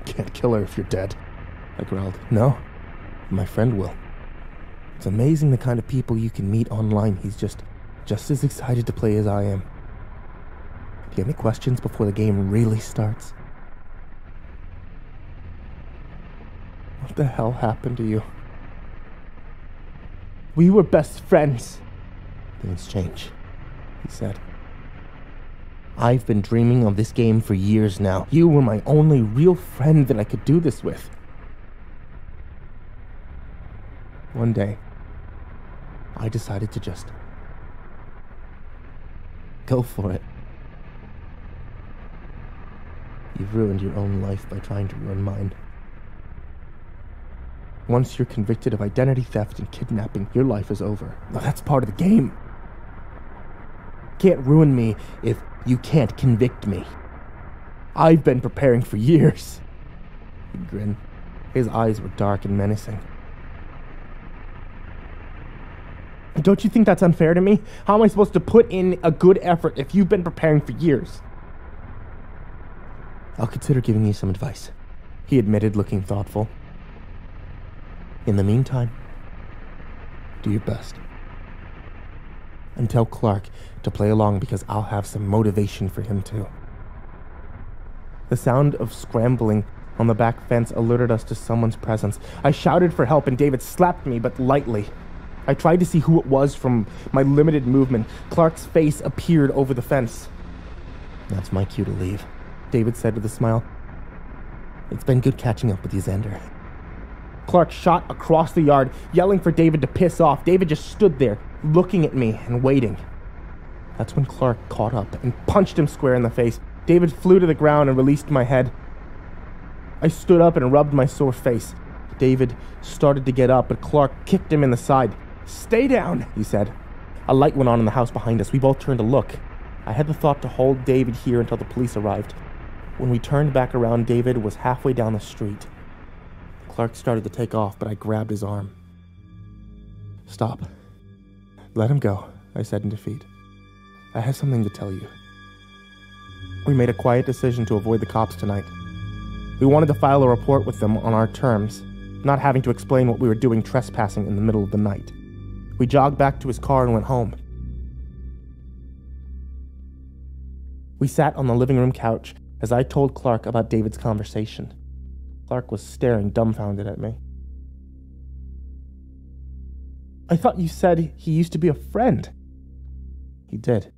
Can't kill her if you're dead, I growled. No, my friend will. It's amazing the kind of people you can meet online. He's just as excited to play as I am. Do you have any questions before the game really starts? What the hell happened to you? We were best friends. Things change, he said. I've been dreaming of this game for years now. You were my only real friend that I could do this with. One day, I decided to just go for it. You've ruined your own life by trying to ruin mine. Once you're convicted of identity theft and kidnapping, your life is over. Now that's part of the game. You can't ruin me if you can't convict me. I've been preparing for years. He grinned. His eyes were dark and menacing. Don't you think that's unfair to me? How am I supposed to put in a good effort if you've been preparing for years? I'll consider giving you some advice, he admitted, looking thoughtful. In the meantime, do your best. And tell Clark to play along because I'll have some motivation for him too. The sound of scrambling on the back fence alerted us to someone's presence. I shouted for help and David slapped me, but lightly. I tried to see who it was from my limited movement. Clark's face appeared over the fence. That's my cue to leave, David said with a smile. It's been good catching up with you, Xander. Clark shot across the yard, yelling for David to piss off. David just stood there, looking at me and waiting. That's when Clark caught up and punched him square in the face. David flew to the ground and released my head. I stood up and rubbed my sore face. David started to get up, but Clark kicked him in the side. "Stay down," he said. A light went on in the house behind us. We both turned to look. I had the thought to hold David here until the police arrived. When we turned back around, David was halfway down the street. Clark started to take off, but I grabbed his arm. "Stop. Let him go," I said in defeat. "I have something to tell you." We made a quiet decision to avoid the cops tonight. We wanted to file a report with them on our terms, not having to explain what we were doing trespassing in the middle of the night. We jogged back to his car and went home. We sat on the living room couch as I told Clark about David's conversation. Clark was staring dumbfounded at me. "I thought you said he used to be a friend." "He did."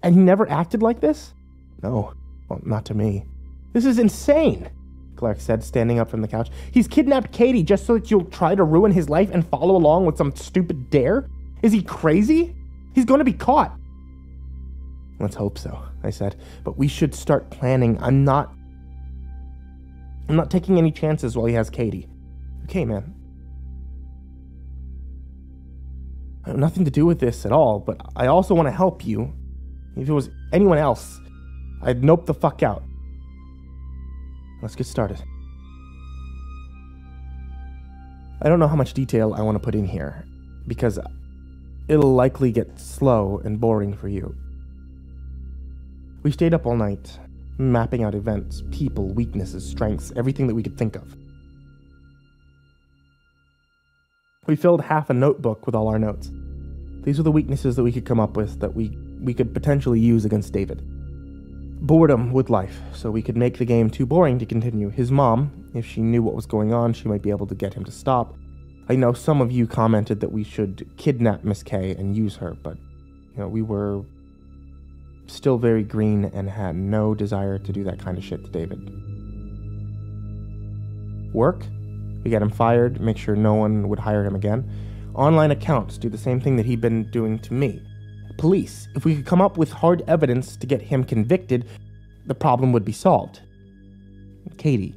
"And he never acted like this?" "No, well, not to me." "This is insane," Clark said, standing up from the couch. "He's kidnapped Katie just so that you'll try to ruin his life and follow along with some stupid dare? Is he crazy? He's going to be caught." "Let's hope so," I said. "But we should start planning. I'm not taking any chances while he has Katie." "Okay, man." "I have nothing to do with this at all, but I also want to help you. If it was anyone else, I'd nope the fuck out. Let's get started." I don't know how much detail I want to put in here, because it'll likely get slow and boring for you. We stayed up all night, mapping out events, people, weaknesses, strengths, everything that we could think of. We filled half a notebook with all our notes. These were the weaknesses that we could come up with that we could potentially use against David. Boredom with life, so we could make the game too boring to continue. His mom, if she knew what was going on, she might be able to get him to stop. I know some of you commented that we should kidnap Miss K and use her, but we were still very green and had no desire to do that kind of shit to David. Work, we get him fired, make sure no one would hire him again. Online accounts, do the same thing that he'd been doing to me. Police, if we could come up with hard evidence to get him convicted, the problem would be solved. Katie.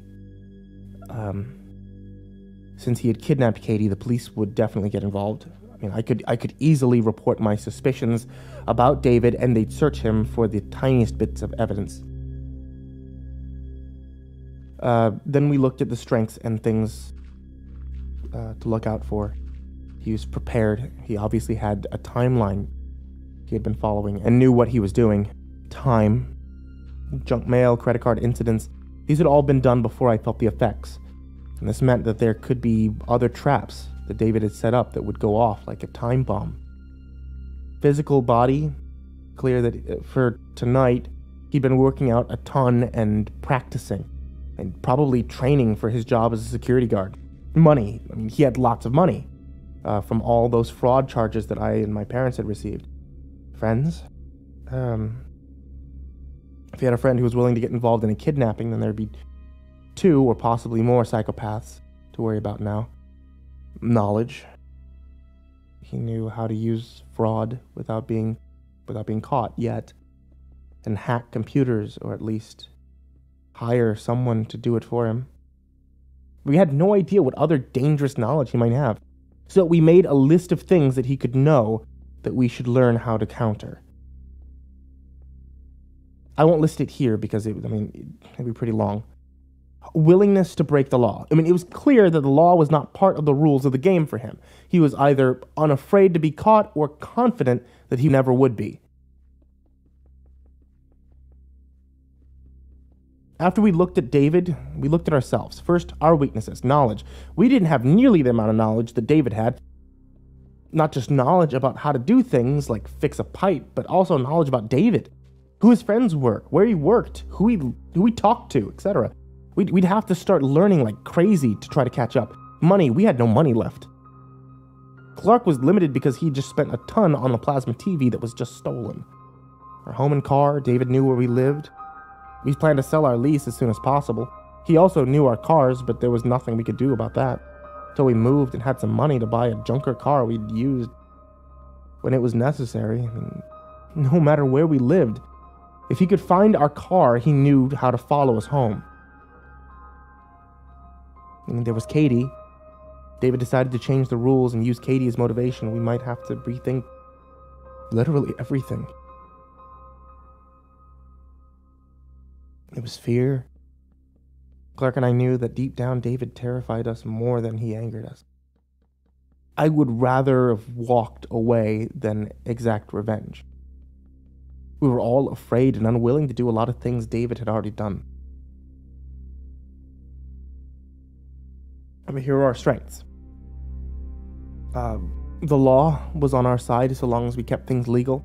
Since he had kidnapped Katie, the police would definitely get involved. I could easily report my suspicions about David, and they'd search him for the tiniest bits of evidence. Then we looked at the strengths and things to look out for. He was prepared. He obviously had a timeline he had been following and knew what he was doing. Time, junk mail, credit card incidents, these had all been done before I felt the effects. And this meant that there could be other traps that David had set up that would go off like a time bomb. Physical body, clear that for tonight, he'd been working out a ton and practicing, and probably training for his job as a security guard. Money, he had lots of money from all those fraud charges that I and my parents had received. Friends? If he had a friend who was willing to get involved in a kidnapping, then there'd be 2 or possibly more psychopaths to worry about now. Knowledge. He knew how to use fraud without being caught yet, and hack computers, or at least hire someone to do it for him. We had no idea what other dangerous knowledge he might have, so we made a list of things that he could know that we should learn how to counter. I won't list it here because it'd be pretty long. Willingness to break the law. It was clear that the law was not part of the rules of the game for him. He was either unafraid to be caught or confident that he never would be. After we looked at David, we looked at ourselves. First, our weaknesses, knowledge. We didn't have nearly the amount of knowledge that David had. Not just knowledge about how to do things like fix a pipe, but also knowledge about David, who his friends were, where he worked, who he talked to, etc. We'd have to start learning like crazy to try to catch up. Money, we had no money left. Clark was limited because he just spent a ton on the plasma TV that was just stolen. Our home and car, David knew where we lived. We planned to sell our lease as soon as possible. He also knew our cars, but there was nothing we could do about that. till we moved and had some money to buy a junker car we'd used when it was necessary. I mean, no matter where we lived, if he could find our car, he knew how to follow us home. And there was Katie. David decided to change the rules and use Katie as motivation. We might have to rethink literally everything. It was fear. Clark and I knew that deep down David terrified us more than he angered us. I would rather have walked away than exact revenge. We were all afraid and unwilling to do a lot of things David had already done. I mean, here are our strengths. The law was on our side so long as we kept things legal.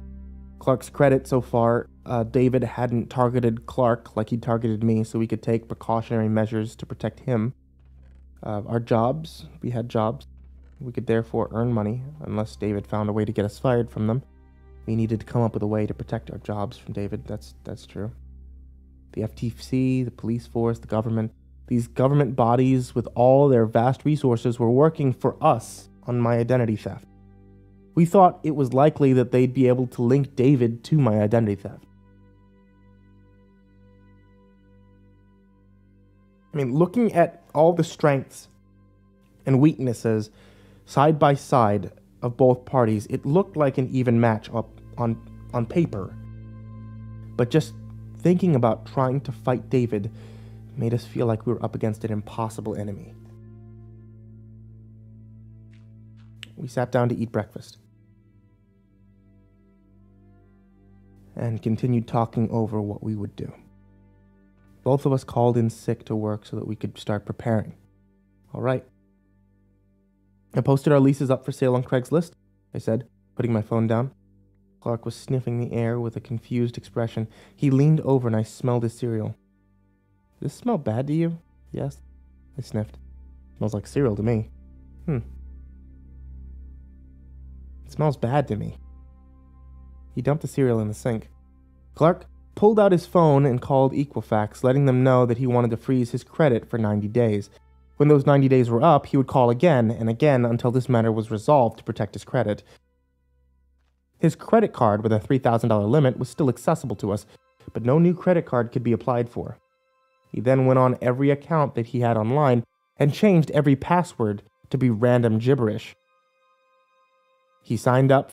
Clark's credit so far, David hadn't targeted Clark like he targeted me, so we could take precautionary measures to protect him. Our jobs, we had jobs. We could therefore earn money, unless David found a way to get us fired from them. We needed to come up with a way to protect our jobs from David, that's true. The FTC, the police force, the government, these government bodies with all their vast resources were working for us on my identity theft. We thought it was likely that they'd be able to link David to my identity theft. I mean, looking at all the strengths and weaknesses side by side of both parties, it looked like an even match up on paper. But just thinking about trying to fight David made us feel like we were up against an impossible enemy. We sat down to eat breakfast and continued talking over what we would do. Both of us called in sick to work so that we could start preparing. All right. I posted our leases up for sale on Craigslist, I said, putting my phone down. Clark was sniffing the air with a confused expression. He leaned over and I smelled his cereal. Does this smell bad to you? Yes. I sniffed. Smells like cereal to me. It smells bad to me. He dumped the cereal in the sink. Clark pulled out his phone and called Equifax, letting them know that he wanted to freeze his credit for 90 days. When those 90 days were up, he would call again and again until this matter was resolved to protect his credit. His credit card with a $3,000 limit was still accessible to us, but no new credit card could be applied for. He then went on every account that he had online and changed every password to be random gibberish. He signed up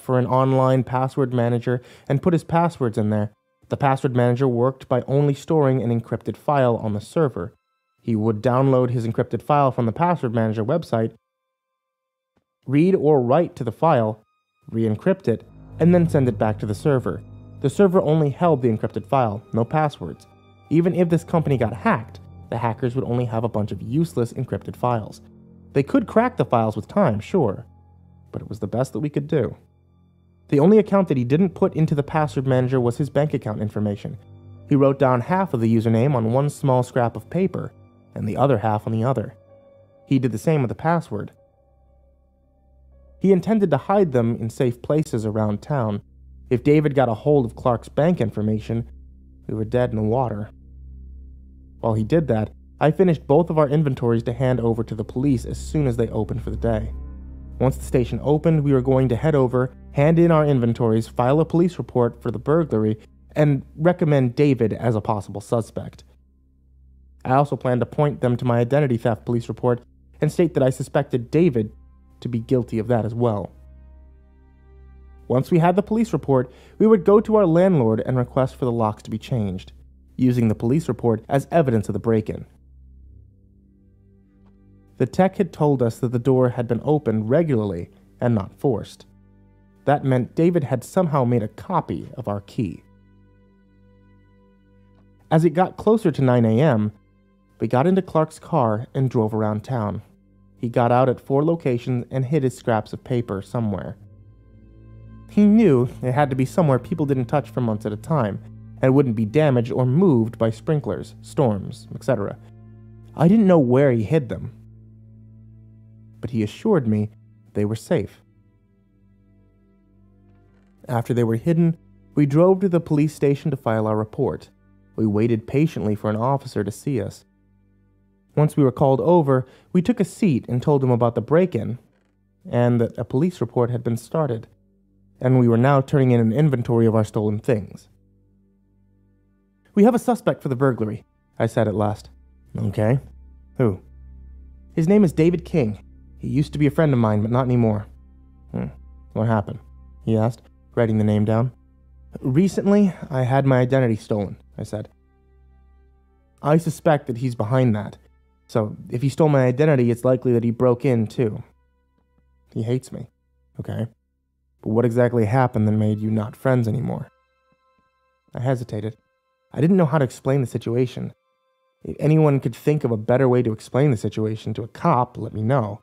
for an online password manager and put his passwords in there. The password manager worked by only storing an encrypted file on the server. He would download his encrypted file from the password manager website, read or write to the file, re-encrypt it, and then send it back to the server. The server only held the encrypted file, no passwords. Even if this company got hacked, the hackers would only have a bunch of useless encrypted files. They could crack the files with time, sure, but it was the best that we could do. The only account that he didn't put into the password manager was his bank account information. He wrote down half of the username on one small scrap of paper, and the other half on the other. He did the same with the password. He intended to hide them in safe places around town. If David got a hold of Clark's bank information, we were dead in the water. While he did that, I finished both of our inventories to hand over to the police as soon as they opened for the day. Once the station opened, we were going to head over, hand in our inventories, file a police report for the burglary, and recommend David as a possible suspect. I also planned to point them to my identity theft police report and state that I suspected David to be guilty of that as well. Once we had the police report, we would go to our landlord and request for the locks to be changed, using the police report as evidence of the break-in. The tech had told us that the door had been opened regularly and not forced. That meant David had somehow made a copy of our key. As it got closer to 9 a.m., we got into Clark's car and drove around town. He got out at 4 locations and hid his scraps of paper somewhere. He knew it had to be somewhere people didn't touch for months at a time, and wouldn't be damaged or moved by sprinklers, storms, etc. I didn't know where he hid them, but he assured me they were safe. After they were hidden, we drove to the police station to file our report. We waited patiently for an officer to see us. Once we were called over, we took a seat and told him about the break-in, and that a police report had been started, and we were now turning in an inventory of our stolen things. "We have a suspect for the burglary," I said at last. "Okay. Who?" "His name is David King. He used to be a friend of mine, but not anymore." What happened?" he asked, writing the name down. "Recently, I had my identity stolen," I said. "I suspect that he's behind that. So, if he stole my identity, it's likely that he broke in, too. He hates me." "Okay. But what exactly happened that made you not friends anymore?" I hesitated. I didn't know how to explain the situation. If anyone could think of a better way to explain the situation to a cop, let me know.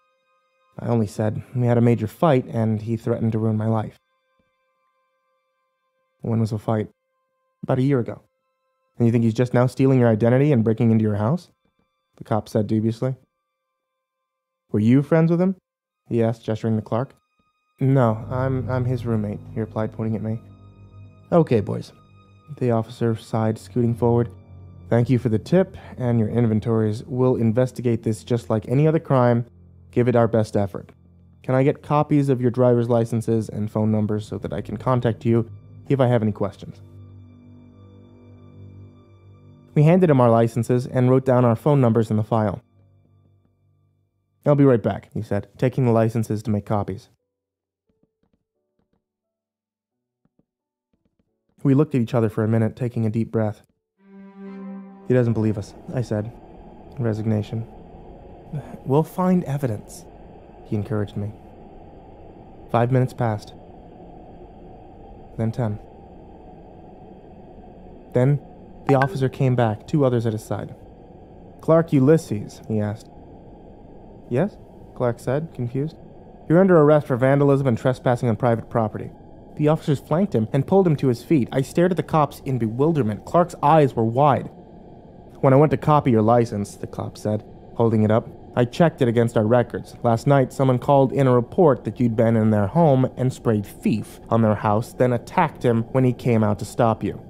I only said, "We had a major fight, and he threatened to ruin my life." "When was the fight?" "About a year ago." "And you think he's just now stealing your identity and breaking into your house?" the cop said dubiously. "Were you friends with him?" he asked, gesturing to Clark. "No, I'm his roommate," he replied, pointing at me. "Okay, boys." The officer sighed, scooting forward. "Thank you for the tip and your inventories. We'll investigate this just like any other crime. Give it our best effort. Can I get copies of your driver's licenses and phone numbers so that I can contact you if I have any questions?" We handed him our licenses and wrote down our phone numbers in the file. "I'll be right back," he said, taking the licenses to make copies. We looked at each other for a minute, taking a deep breath. "He doesn't believe us," I said, in resignation. "We'll find evidence," he encouraged me. 5 minutes passed. Then 10. Then the officer came back, 2 others at his side. "Clark Ulysses," he asked. "Yes?" Clark said, confused. "You're under arrest for vandalism and trespassing on private property." The officers flanked him and pulled him to his feet. I stared at the cops in bewilderment. Clark's eyes were wide. "When I went to copy your license," the cop said, holding it up, "I checked it against our records. Last night, someone called in a report that you'd been in their home and sprayed thief on their house, then attacked him when he came out to stop you."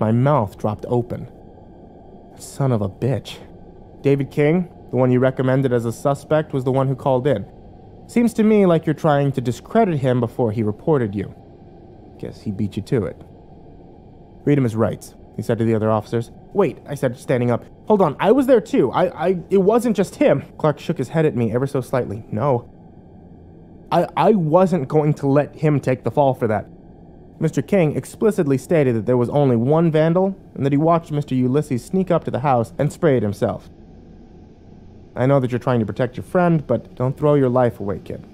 My mouth dropped open. Son of a bitch. David King, the one you recommended as a suspect, was the one who called in. Seems to me like you're trying to discredit him before he reported you. Guess he beat you to it. "Read him his rights," he said to the other officers. "Wait," I said, standing up. "Hold on, I was there too. It wasn't just him." Clark shook his head at me ever so slightly. "No. I wasn't going to let him take the fall for that. Mr. King explicitly stated that there was only one vandal, and that he watched Mr. Ulysses sneak up to the house and spray it himself. I know that you're trying to protect your friend, but don't throw your life away, kid.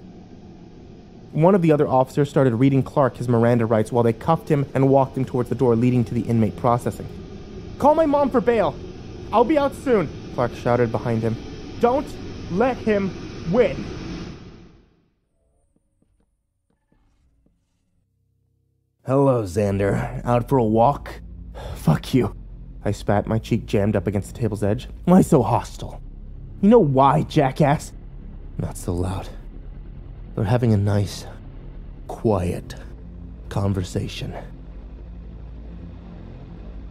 One of the other officers started reading Clark his Miranda rights while they cuffed him and walked him towards the door leading to the inmate processing. "Call my mom for bail! I'll be out soon!" Clark shouted behind him. "Don't let him win!" "Hello, Xander. Out for a walk?" "Fuck you." I spat, my cheek jammed up against the table's edge. "Why so hostile?" "You know why, jackass?" "Not so loud. We're having a nice, quiet conversation."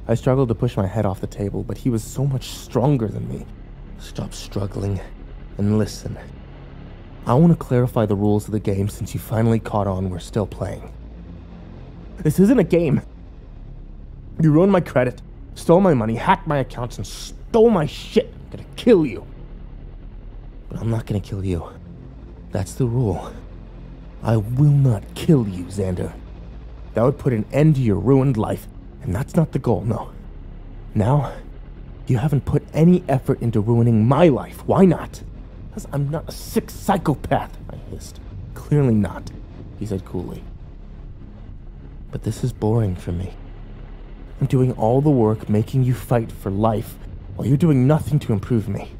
I struggled to push my head off the table, but he was so much stronger than me. "Stop struggling and listen. I want to clarify the rules of the game since you finally caught on we're still playing. This isn't a game. You ruined my credit, stole my money, hacked my accounts, and stole my shit. I'm gonna kill you. But I'm not gonna kill you. That's the rule. I will not kill you, Xander. That would put an end to your ruined life, and that's not the goal, no. Now, you haven't put any effort into ruining my life. Why not? Because I'm not a sick psychopath, I hissed. Clearly not, he said coolly. But this is boring for me. I'm doing all the work making you fight for life, while you're doing nothing to improve me.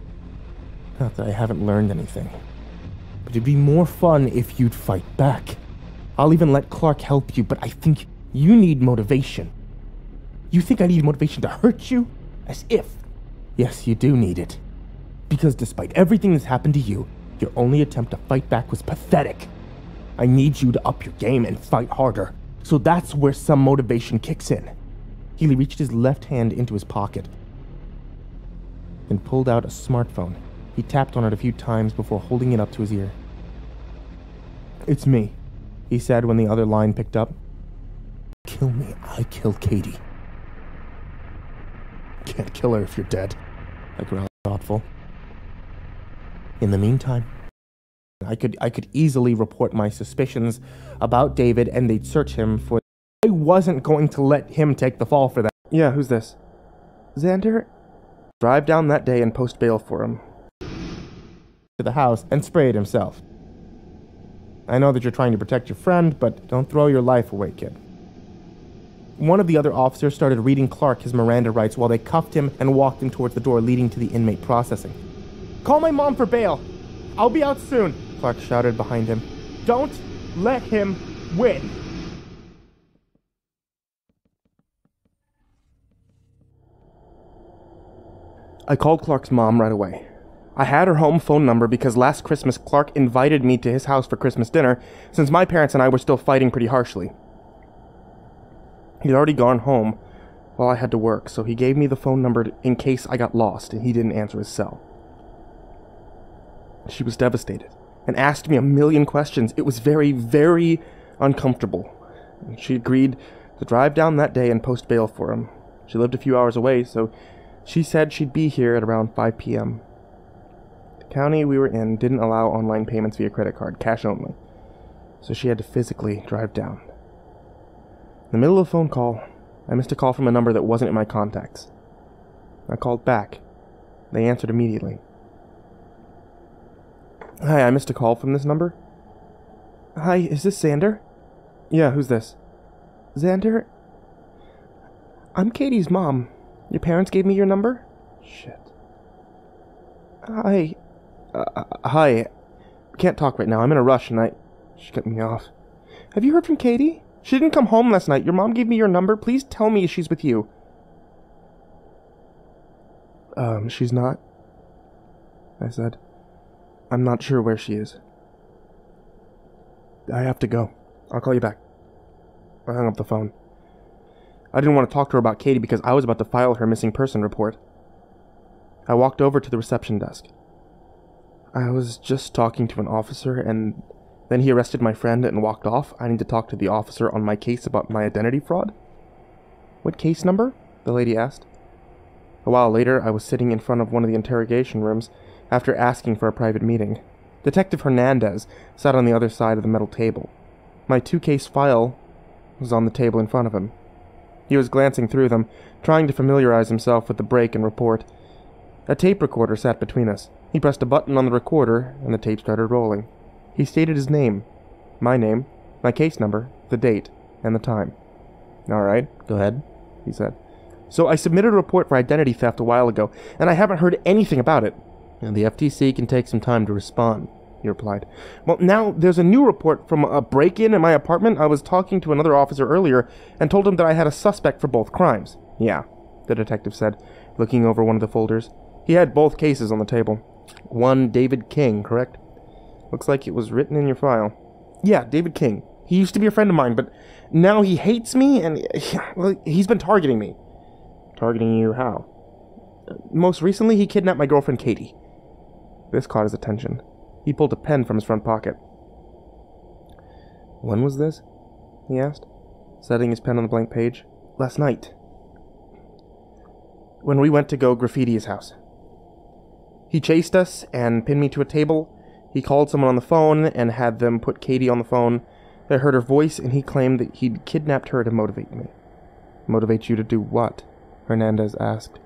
Not that I haven't learned anything. But it'd be more fun if you'd fight back. I'll even let Clark help you, but I think you need motivation. You think I need motivation to hurt you? As if. Yes, you do need it. Because despite everything that's happened to you, your only attempt to fight back was pathetic. I need you to up your game and fight harder. So that's where some motivation kicks in. He reached his left hand into his pocket and pulled out a smartphone. He tapped on it a few times before holding it up to his ear. "It's me," he said when the other line picked up. "Kill me, I kill Katie." "Can't kill her if you're dead," I growled, thoughtful. "In the meantime, I could easily report my suspicions about David and they'd search him for... I wasn't going to let him take the fall for that." "Yeah, who's this?" "Xander." "Drive down that day and post bail for him." To the house and spray it himself. "I know that you're trying to protect your friend, but don't throw your life away, kid." One of the other officers started reading Clark his Miranda rights while they cuffed him and walked him towards the door leading to the inmate processing. "Call my mom for bail! I'll be out soon!" Clark shouted behind him. "Don't let him win!" I called Clark's mom right away. I had her home phone number because last Christmas Clark invited me to his house for Christmas dinner since my parents and I were still fighting pretty harshly. He'd already gone home while I had to work, so he gave me the phone number in case I got lost and he didn't answer his cell. She was devastated and asked me a million questions. It was very, very uncomfortable. She agreed to drive down that day and post bail for him. She lived a few hours away, so she said she'd be here at around 5 p.m. The county we were in didn't allow online payments via credit card, cash only, so she had to physically drive down. In the middle of the phone call, I missed a call from a number that wasn't in my contacts. I called back. They answered immediately. "Hi, I missed a call from this number." "Hi, is this Xander?" "Yeah, who's this?" "Xander? I'm Katie's mom. Your parents gave me your number?" "Shit." Hi. Hi. Can't talk right now. I'm in a rush and She cut me off. "Have you heard from Katie? She didn't come home last night. Your mom gave me your number. Please tell me she's with you." She's not," I said. "I'm not sure where she is. I have to go. I'll call you back." I hung up the phone. I didn't want to talk to her about Katie because I was about to file her missing person report. I walked over to the reception desk. "I was just talking to an officer and then he arrested my friend and walked off. I need to talk to the officer on my case about my identity fraud." "What case number?" the lady asked. A while later, I was sitting in front of one of the interrogation rooms after asking for a private meeting. Detective Hernandez sat on the other side of the metal table. My 2-case file was on the table in front of him. He was glancing through them, trying to familiarize himself with the break and report. A tape recorder sat between us. He pressed a button on the recorder, and the tape started rolling. He stated his name, my case number, the date, and the time. "All right, go ahead," he said. "So I submitted a report for identity theft a while ago, and I haven't heard anything about it." "And the FTC can take some time to respond," he replied. "Well, now there's a new report from a break-in my apartment. I was talking to another officer earlier and told him that I had a suspect for both crimes." "Yeah," the detective said, looking over one of the folders. He had both cases on the table. "One David King, correct?" "Looks like it was written in your file." "Yeah, David King. He used to be a friend of mine, but now he hates me and he's been targeting me." "Targeting you how?" "Most recently, he kidnapped my girlfriend Katie." This caught his attention. He pulled a pen from his front pocket. "When was this?" he asked, setting his pen on the blank page. "Last night. When we went to go graffiti his house. He chased us and pinned me to a table. He called someone on the phone and had them put Katie on the phone. I heard her voice, and he claimed that he'd kidnapped her to motivate me." "Motivate you to do what?" Hernandez asked.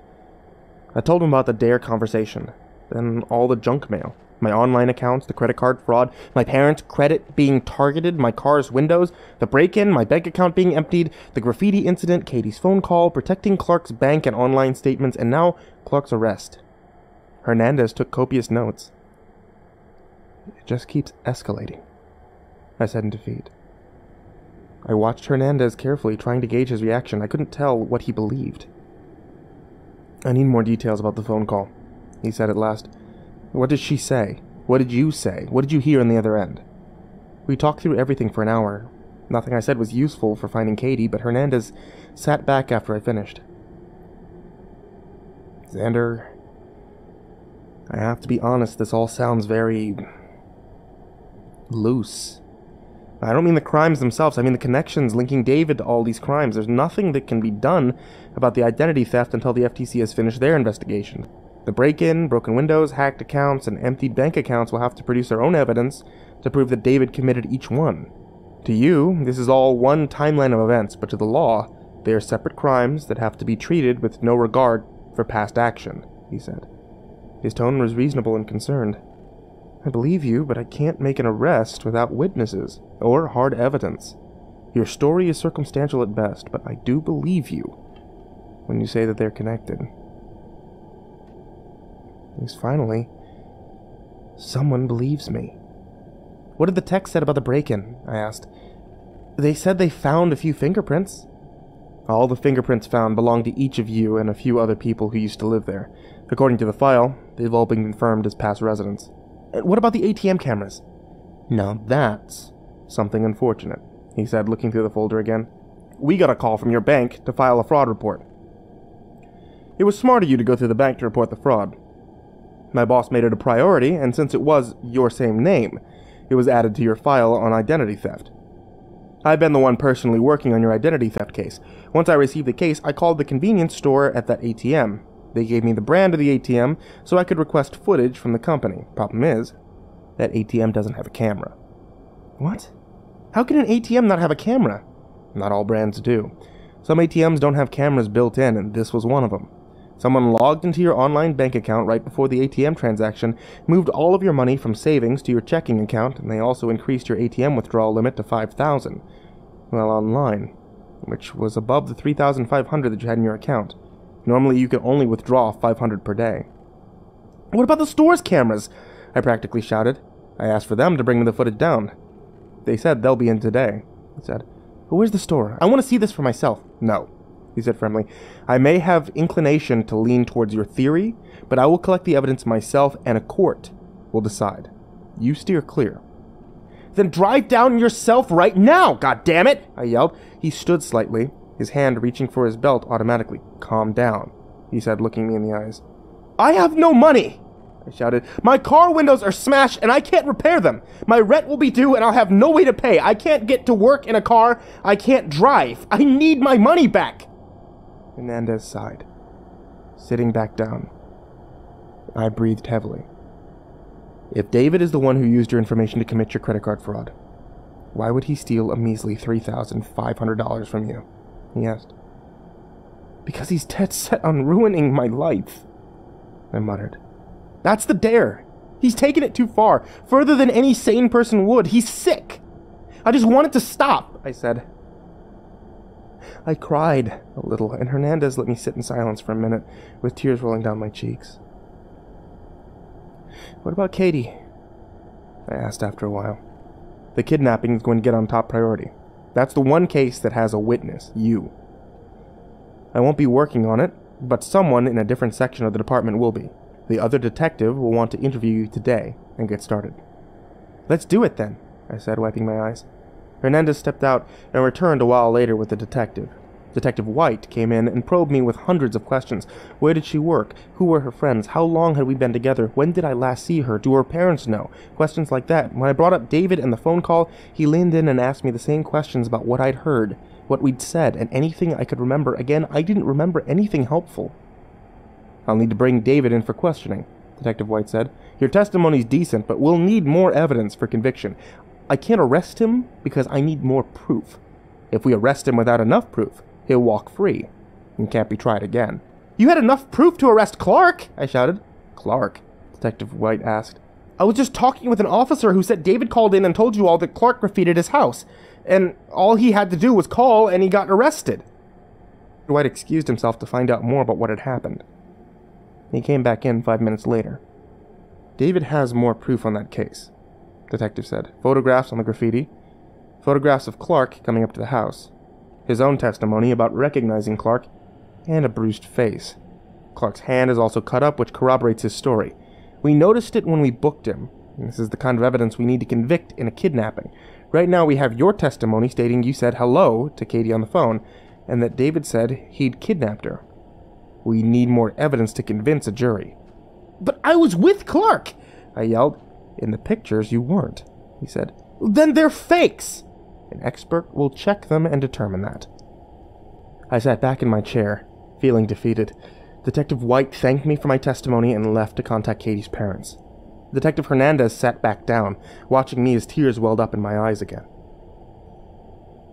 I told him about the Dare conversation, then all the junk mail, my online accounts, the credit card fraud, my parents' credit being targeted, my car's windows, the break-in, my bank account being emptied, the graffiti incident, Katie's phone call, protecting Clark's bank and online statements, and now Clark's arrest. Hernandez took copious notes. "It just keeps escalating," I said in defeat. I watched Hernandez carefully, trying to gauge his reaction. I couldn't tell what he believed. "I need more details about the phone call," he said at last. "What did she say? What did you say? What did you hear on the other end?" We talked through everything for an hour. Nothing I said was useful for finding Katie, but Hernandez sat back after I finished. "Xander, I have to be honest, this all sounds very loose. I don't mean the crimes themselves, I mean the connections linking David to all these crimes. There's nothing that can be done about the identity theft until the FTC has finished their investigation. The break-in, broken windows, hacked accounts, and emptied bank accounts will have to produce their own evidence to prove that David committed each one. To you, this is all one timeline of events, but to the law, they are separate crimes that have to be treated with no regard for past action," he said. His tone was reasonable and concerned. "I believe you, but I can't make an arrest without witnesses or hard evidence. Your story is circumstantial at best, but I do believe you when you say that they're connected." At least finally, someone believes me. "What did the text say about the break-in?" I asked. "They said they found a few fingerprints." "All the fingerprints found belong to each of you and a few other people who used to live there. According to the file, they've all been confirmed as past residents." "What about the ATM cameras?" "Now that's something unfortunate," he said, looking through the folder again. "We got a call from your bank to file a fraud report. It was smart of you to go through the bank to report the fraud. My boss made it a priority, and since it was your same name, it was added to your file on identity theft. I've been the one personally working on your identity theft case. Once I received the case, I called the convenience store at that ATM. They gave me the brand of the ATM so I could request footage from the company. Problem is, that ATM doesn't have a camera." "What? How can an ATM not have a camera?" "Not all brands do. Some ATMs don't have cameras built in, and this was one of them. Someone logged into your online bank account right before the ATM transaction, moved all of your money from savings to your checking account, and they also increased your ATM withdrawal limit to $5,000 while online, which was above the $3,500 that you had in your account. Normally, you can only withdraw $500 per day." "What about the store's cameras?" I practically shouted. I asked for them to bring me the footage down. "They said they'll be in today," he said. "But where's the store? I want to see this for myself." "No," he said firmly. "I may have inclination to lean towards your theory, but I will collect the evidence myself, and a court will decide. You steer clear." "Then drive down yourself right now, goddammit!" I yelled. He stood slightly, his hand reaching for his belt automatically. "Calm down," he said, looking me in the eyes. "I have no money!" I shouted. "My car windows are smashed and I can't repair them. My rent will be due and I'll have no way to pay. I can't get to work in a car. I can't drive. I need my money back." Hernandez sighed, sitting back down. I breathed heavily. If David is the one who used your information to commit your credit card fraud, why would he steal a measly $3,500 from you? He asked. Because he's dead set on ruining my life, I muttered. That's the dare. He's taken it too far, further than any sane person would. He's sick. I just want it to stop, I said. I cried a little, and Hernandez let me sit in silence for a minute, with tears rolling down my cheeks. What about Katie? I asked after a while. The kidnapping is going to get on top priority. That's the one case that has a witness, you. I won't be working on it, but someone in a different section of the department will be. The other detective will want to interview you today and get started. Let's do it then, I said, wiping my eyes. Hernandez stepped out and returned a while later with the detective. Detective White came in and probed me with hundreds of questions. Where did she work? Who were her friends? How long had we been together? When did I last see her? Do her parents know? Questions like that. When I brought up David and the phone call, he leaned in and asked me the same questions about what I'd heard, what we'd said, and anything I could remember. Again, I didn't remember anything helpful. I'll need to bring David in for questioning, Detective White said. Your testimony's decent, but we'll need more evidence for conviction. I can't arrest him because I need more proof. If we arrest him without enough proof, he'll walk free and can't be tried again. You had enough proof to arrest Clark, I shouted. Clark? Detective White asked. I was just talking with an officer who said David called in and told you all that Clark graffitied his house, and all he had to do was call and he got arrested. White excused himself to find out more about what had happened. He came back in 5 minutes later. David has more proof on that case, Detective said. Photographs on the graffiti, photographs of Clark coming up to the house, his own testimony about recognizing Clark, and a bruised face. Clark's hand is also cut up, which corroborates his story. We noticed it when we booked him. This is the kind of evidence we need to convict in a kidnapping. Right now we have your testimony stating you said hello to Katie on the phone, and that David said he'd kidnapped her. We need more evidence to convince a jury. But I was with Clark, I yelled. In the pictures you weren't, he said. Then they're fakes! An expert will check them and determine that. I sat back in my chair, feeling defeated. Detective White thanked me for my testimony and left to contact Katie's parents. Detective Hernandez sat back down, watching me as tears welled up in my eyes again.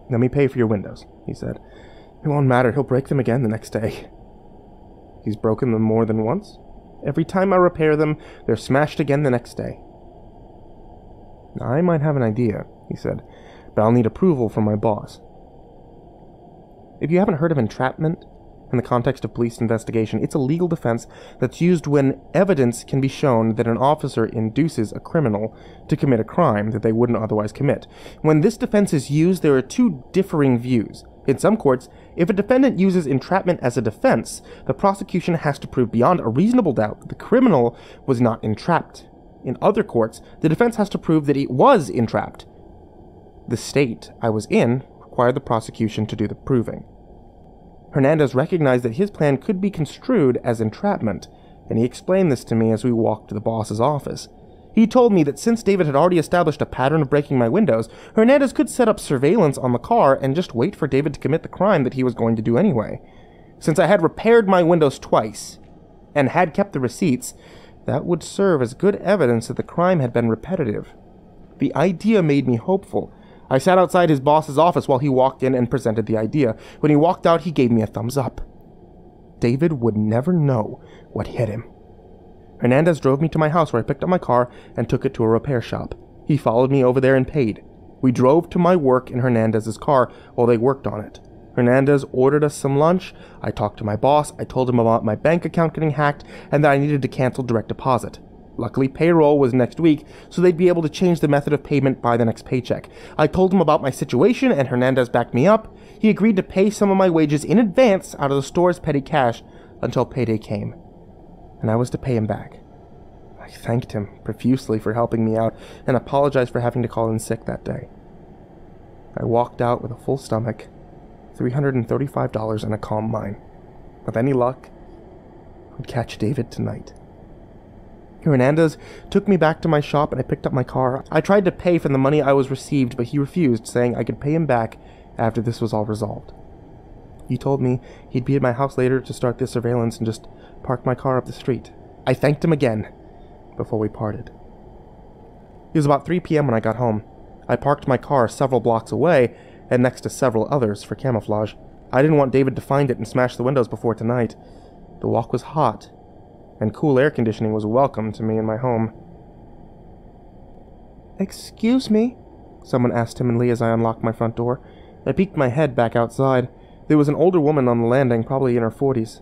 Let me pay for your windows, he said. It won't matter, he'll break them again the next day. He's broken them more than once. Every time I repair them, they're smashed again the next day. I might have an idea, he said, but I'll need approval from my boss. If you haven't heard of entrapment in the context of police investigation, it's a legal defense that's used when evidence can be shown that an officer induces a criminal to commit a crime that they wouldn't otherwise commit. When this defense is used, there are two differing views. In some courts, if a defendant uses entrapment as a defense, the prosecution has to prove beyond a reasonable doubt that the criminal was not entrapped. In other courts, the defense has to prove that it was entrapped. The state I was in required the prosecution to do the proving. Hernandez recognized that his plan could be construed as entrapment, and he explained this to me as we walked to the boss's office. He told me that since David had already established a pattern of breaking my windows, Hernandez could set up surveillance on the car and just wait for David to commit the crime that he was going to do anyway. Since I had repaired my windows twice, and had kept the receipts, that would serve as good evidence that the crime had been repetitive. The idea made me hopeful. I sat outside his boss's office while he walked in and presented the idea. When he walked out, he gave me a thumbs up. David would never know what hit him. Hernandez drove me to my house where I picked up my car and took it to a repair shop. He followed me over there and paid. We drove to my work in Hernandez's car while they worked on it. Hernandez ordered us some lunch. I talked to my boss. I told him about my bank account getting hacked and that I needed to cancel direct deposit. Luckily, payroll was next week, so they'd be able to change the method of payment by the next paycheck. I told him about my situation, and Hernandez backed me up. He agreed to pay some of my wages in advance out of the store's petty cash until payday came, and I was to pay him back. I thanked him profusely for helping me out and apologized for having to call in sick that day. I walked out with a full stomach, $335 and a calm mind. With any luck, I'd catch David tonight. Hernandez took me back to my shop and I picked up my car. I tried to pay for the money I was received, but he refused, saying I could pay him back after this was all resolved. He told me he'd be at my house later to start the surveillance and just park my car up the street. I thanked him again before we parted. It was about 3 p.m. when I got home. I parked my car several blocks away, and next to several others for camouflage. I didn't want David to find it and smash the windows before tonight. The walk was hot, and cool air conditioning was welcome to me in my home. "Excuse me?" someone asked timidly as I unlocked my front door. I peeked my head back outside. There was an older woman on the landing, probably in her 40s.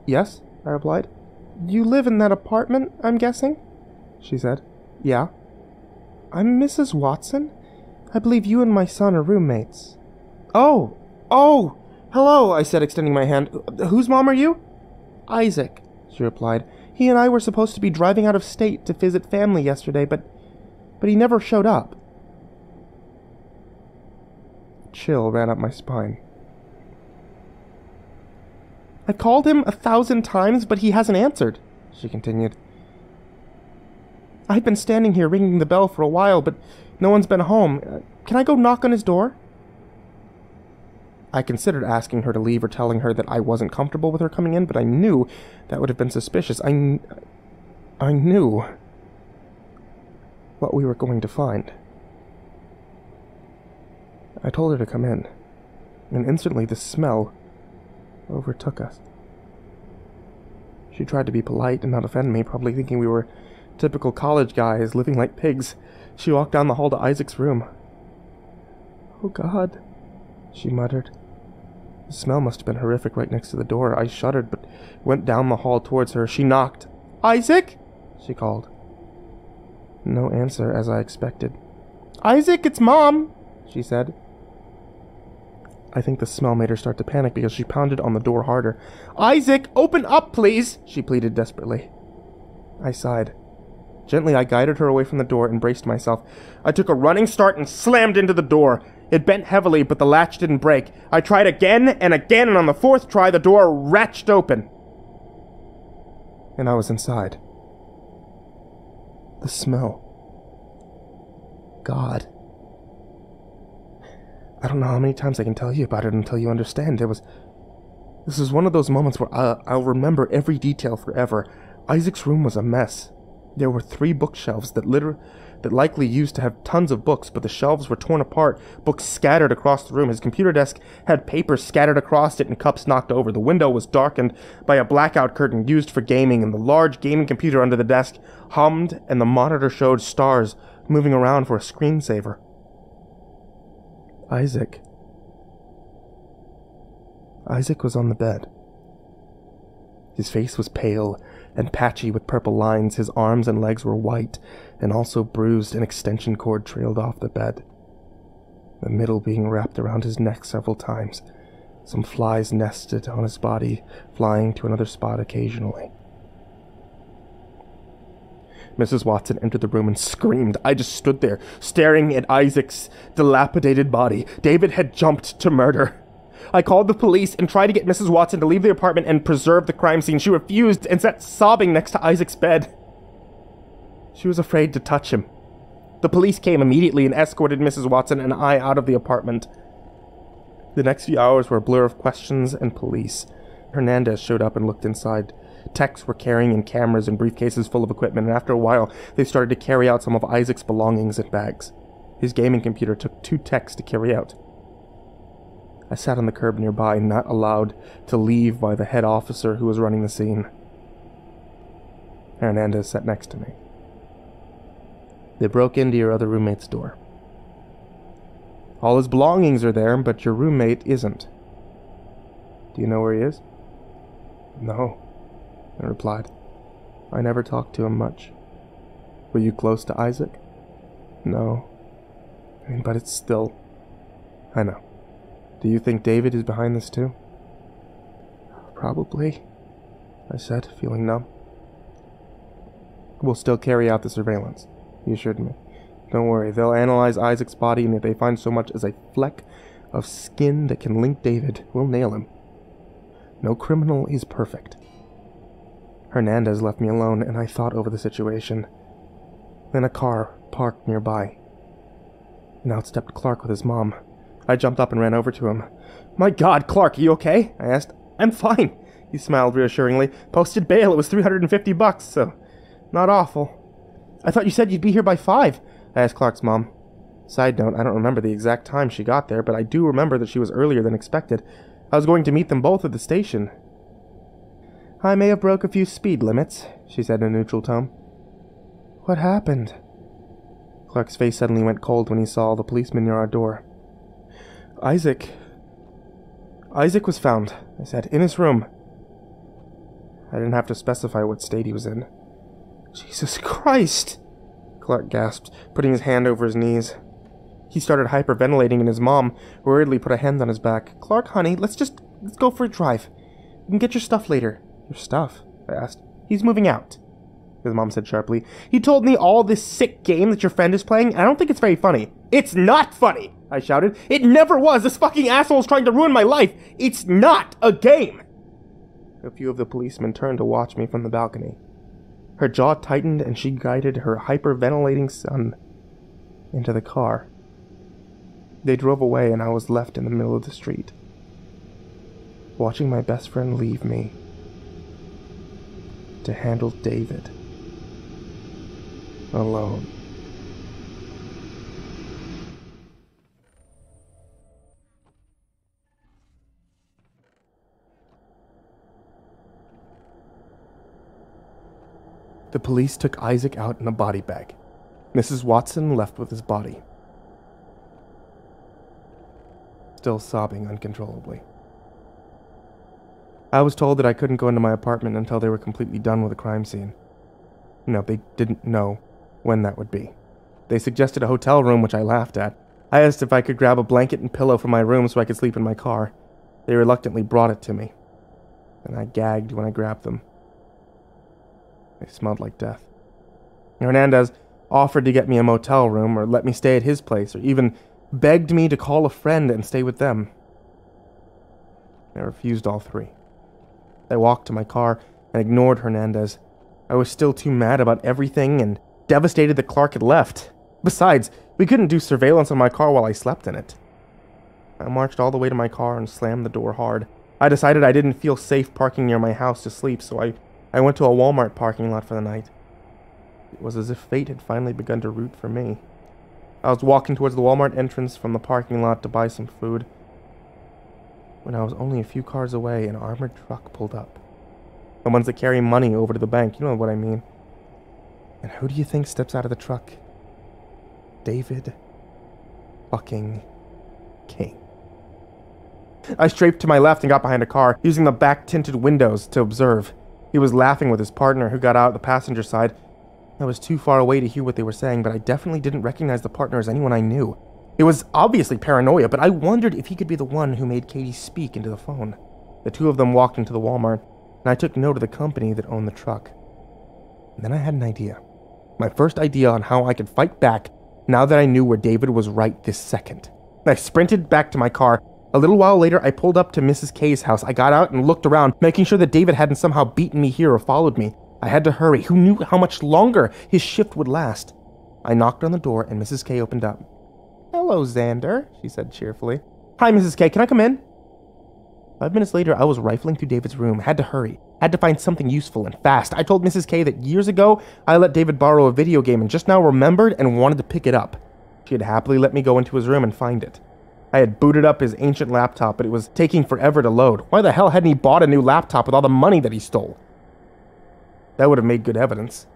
"Yes," I replied. "You live in that apartment, I'm guessing?" she said. "Yeah." "I'm Mrs. Watson. I believe you and my son are roommates." Oh, hello," I said, extending my hand. "Whose mom are you?" "Isaac," she replied. "He and I were supposed to be driving out of state to visit family yesterday, but he never showed up." A chill ran up my spine. "I've called him 1,000 times, but he hasn't answered," she continued. "I've been standing here ringing the bell for a while, but no one's been home. Can I go knock on his door?" I considered asking her to leave or telling her that I wasn't comfortable with her coming in, but I knew that would have been suspicious. I knew what we were going to find. I told her to come in, and instantly the smell overtook us. She tried to be polite and not offend me, probably thinking we were typical college guys living like pigs. She walked down the hall to Isaac's room. "Oh God," she muttered. The smell must have been horrific right next to the door. I shuddered, but went down the hall towards her. She knocked. "Isaac?" she called. No answer, as I expected. "Isaac, it's Mom," she said. I think the smell made her start to panic because she pounded on the door harder. "Isaac, open up, please," she pleaded desperately. I sighed. Gently, I guided her away from the door and braced myself. I took a running start and slammed into the door. It bent heavily, but the latch didn't break. I tried again, and on the 4th try, the door wretched open. And I was inside. The smell. God. I don't know how many times I can tell you about it until you understand. This is one of those moments where I'll remember every detail forever. Isaac's room was a mess. There were 3 bookshelves that likely used to have tons of books, but the shelves were torn apart, books scattered across the room. His computer desk had papers scattered across it and cups knocked over. The window was darkened by a blackout curtain used for gaming, and the large gaming computer under the desk hummed, and the monitor showed stars moving around for a screensaver. Isaac was on the bed. His face was pale and patchy with purple lines. His arms and legs were white and also bruised. An extension cord trailed off the bed, the middle being wrapped around his neck several times. Some flies nested on his body, flying to another spot occasionally. Mrs. Watson entered the room and screamed. I just stood there, staring at Isaac's dilapidated body. David had jumped to murder. I called the police and tried to get Mrs. Watson to leave the apartment and preserve the crime scene. She refused and sat sobbing next to Isaac's bed. She was afraid to touch him. The police came immediately and escorted Mrs. Watson and I out of the apartment. The next few hours were a blur of questions and police. Hernandez showed up and looked inside. Techs were carrying in cameras and briefcases full of equipment, and after a while, they started to carry out some of Isaac's belongings in bags. His gaming computer took 2 techs to carry out. I sat on the curb nearby, not allowed to leave by the head officer who was running the scene. Hernandez sat next to me. They broke into your other roommate's door. All his belongings are there, but your roommate isn't. Do you know where he is? No, I replied. I never talked to him much. Were you close to Isaac? No. But it's still... I know. Do you think David is behind this too? Probably, I said, feeling numb. We'll still carry out the surveillance, he assured me. Don't worry, they'll analyze Isaac's body, and if they find so much as a fleck of skin that can link David, we'll nail him. No criminal is perfect. Hernandez left me alone, and I thought over the situation. Then a car parked nearby, and out stepped Clark with his mom. I jumped up and ran over to him. My God, Clark, are you okay? I asked. I'm fine, he smiled reassuringly. Posted bail, it was $350, so not awful. I thought you said you'd be here by 5. I asked Clark's mom. Side note, I don't remember the exact time she got there, but I do remember that she was earlier than expected. I was going to meet them both at the station. I may have broke a few speed limits, she said in a neutral tone. What happened? Clark's face suddenly went cold when he saw the policeman near our door. Isaac was found, I said, in his room. I didn't have to specify what state he was in. Jesus Christ! Clark gasped, putting his hand over his knees. He started hyperventilating and his mom worriedly put a hand on his back. Clark, honey, let's go for a drive. You can get your stuff later. Your stuff? I asked. He's moving out, his mom said sharply. He told me all this sick game that your friend is playing, and I don't think it's very funny. It's not funny, I shouted. It never was. This fucking asshole is trying to ruin my life. It's not a game. A few of the policemen turned to watch me from the balcony. Her jaw tightened and she guided her hyperventilating son into the car. They drove away and I was left in the middle of the street, watching my best friend leave me to handle David alone. The police took Isaac out in a body bag. Mrs. Watson left with his body, still sobbing uncontrollably. I was told that I couldn't go into my apartment until they were completely done with the crime scene. No, they didn't know when that would be. They suggested a hotel room, which I laughed at. I asked if I could grab a blanket and pillow from my room so I could sleep in my car. They reluctantly brought it to me, and I gagged when I grabbed them. They smelled like death. Hernandez offered to get me a motel room or let me stay at his place or even begged me to call a friend and stay with them. I refused all three. I walked to my car and ignored Hernandez. I was still too mad about everything and devastated that Clark had left. Besides, we couldn't do surveillance on my car while I slept in it. I marched all the way to my car and slammed the door hard. I decided I didn't feel safe parking near my house to sleep, so I went to a Walmart parking lot for the night. It was as if fate had finally begun to root for me. I was walking towards the Walmart entrance from the parking lot to buy some food. When I was only a few cars away, an armored truck pulled up. The ones that carry money over to the bank, you know what I mean. And who do you think steps out of the truck? David fucking King. I strafed to my left and got behind a car, using the back-tinted windows to observe. He was laughing with his partner, who got out the passenger side. I was too far away to hear what they were saying, but I definitely didn't recognize the partner as anyone I knew. It was obviously paranoia, but I wondered if he could be the one who made Katie speak into the phone. The two of them walked into the Walmart, and I took note of the company that owned the truck. And then I had an idea. My first idea on how I could fight back now that I knew where David was right this second. I sprinted back to my car. A little while later, I pulled up to Mrs. K's house. I got out and looked around, making sure that David hadn't somehow beaten me here or followed me. I had to hurry. Who knew how much longer his shift would last? I knocked on the door, and Mrs. K opened up. Hello, Xander, she said cheerfully. Hi, Mrs. K, can I come in? 5 minutes later, I was rifling through David's room. Had to hurry. Had to find something useful and fast. I told Mrs. K that years ago, I let David borrow a video game and just now remembered and wanted to pick it up. She had happily let me go into his room and find it. I had booted up his ancient laptop, but it was taking forever to load. Why the hell hadn't he bought a new laptop with all the money that he stole? That would have made good evidence.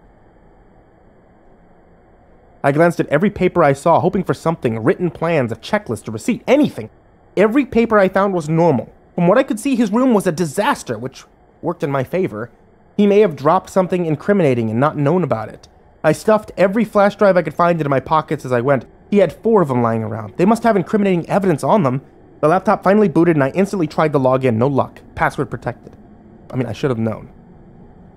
I glanced at every paper I saw, hoping for something, written plans, a checklist, a receipt, anything. Every paper I found was normal. From what I could see, his room was a disaster, which worked in my favor. He may have dropped something incriminating and not known about it. I stuffed every flash drive I could find into my pockets as I went. He had 4 of them lying around. They must have incriminating evidence on them. The laptop finally booted and I instantly tried to log in. No luck. Password protected. I mean, I should have known,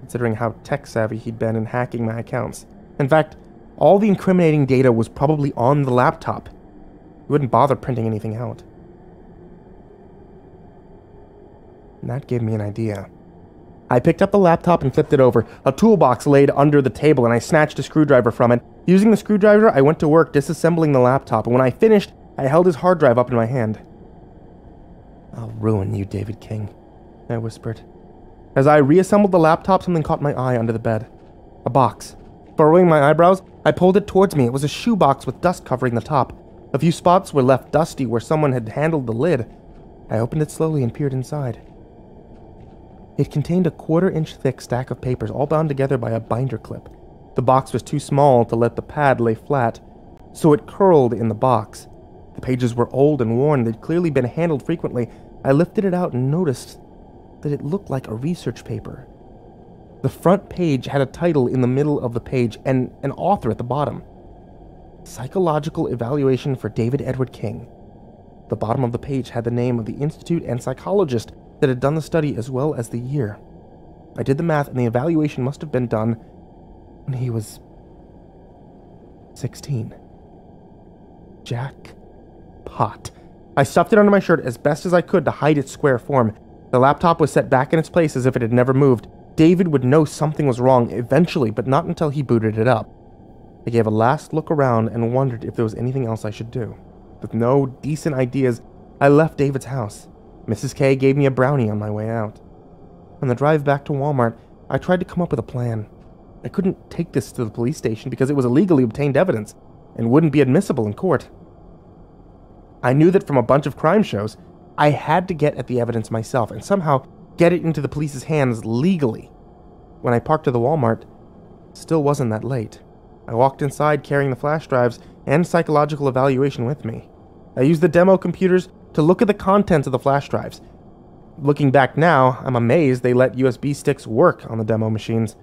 considering how tech-savvy he'd been in hacking my accounts. In fact, all the incriminating data was probably on the laptop. He wouldn't bother printing anything out. And that gave me an idea. I picked up the laptop and flipped it over. A toolbox laid under the table, and I snatched a screwdriver from it. Using the screwdriver, I went to work disassembling the laptop, and when I finished, I held his hard drive up in my hand. I'll ruin you, David King, I whispered. As I reassembled the laptop, something caught my eye under the bed. A box. For Furrowing my eyebrows, I pulled it towards me. It was a shoebox with dust covering the top. A few spots were left dusty where someone had handled the lid. I opened it slowly and peered inside. It contained a 1/4-inch thick stack of papers, all bound together by a binder clip. The box was too small to let the pad lay flat, so it curled in the box. The pages were old and worn. They'd clearly been handled frequently. I lifted it out and noticed that it looked like a research paper. The front page had a title in the middle of the page and an author at the bottom. Psychological Evaluation for David Edward King. The bottom of the page had the name of the institute and psychologist that had done the study as well as the year. I did the math, and the evaluation must have been done when he was 16. Jackpot. I stuffed it under my shirt as best as I could to hide its square form. The laptop was set back in its place as if it had never moved. David would know something was wrong eventually, but not until he booted it up. I gave a last look around and wondered if there was anything else I should do. With no decent ideas, I left David's house. Mrs. K gave me a brownie on my way out. On the drive back to Walmart, I tried to come up with a plan. I couldn't take this to the police station because it was illegally obtained evidence and wouldn't be admissible in court. I knew that from a bunch of crime shows, I had to get at the evidence myself and somehow get it into the police's hands legally. When I parked to the Walmart, it still wasn't that late. I walked inside carrying the flash drives and psychological evaluation with me. I used the demo computers to look at the contents of the flash drives. Looking back now, I'm amazed they let USB sticks work on the demo machines.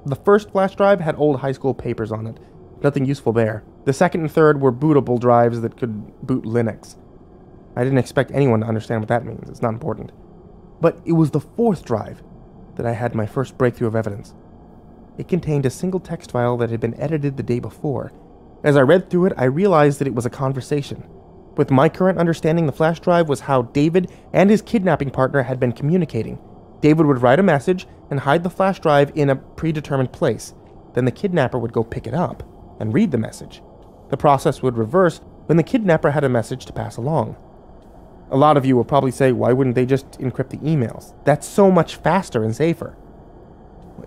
The first flash drive had old high school papers on it. Nothing useful there. The second and third were bootable drives that could boot Linux. I didn't expect anyone to understand what that means. It's not important. But it was the fourth drive that I had my first breakthrough of evidence. It contained a single text file that had been edited the day before. As I read through it, I realized that it was a conversation. With my current understanding, the flash drive was how David and his kidnapping partner had been communicating. David would write a message and hide the flash drive in a predetermined place. Then the kidnapper would go pick it up and read the message. The process would reverse when the kidnapper had a message to pass along. A lot of you will probably say, why wouldn't they just encrypt the emails? That's so much faster and safer.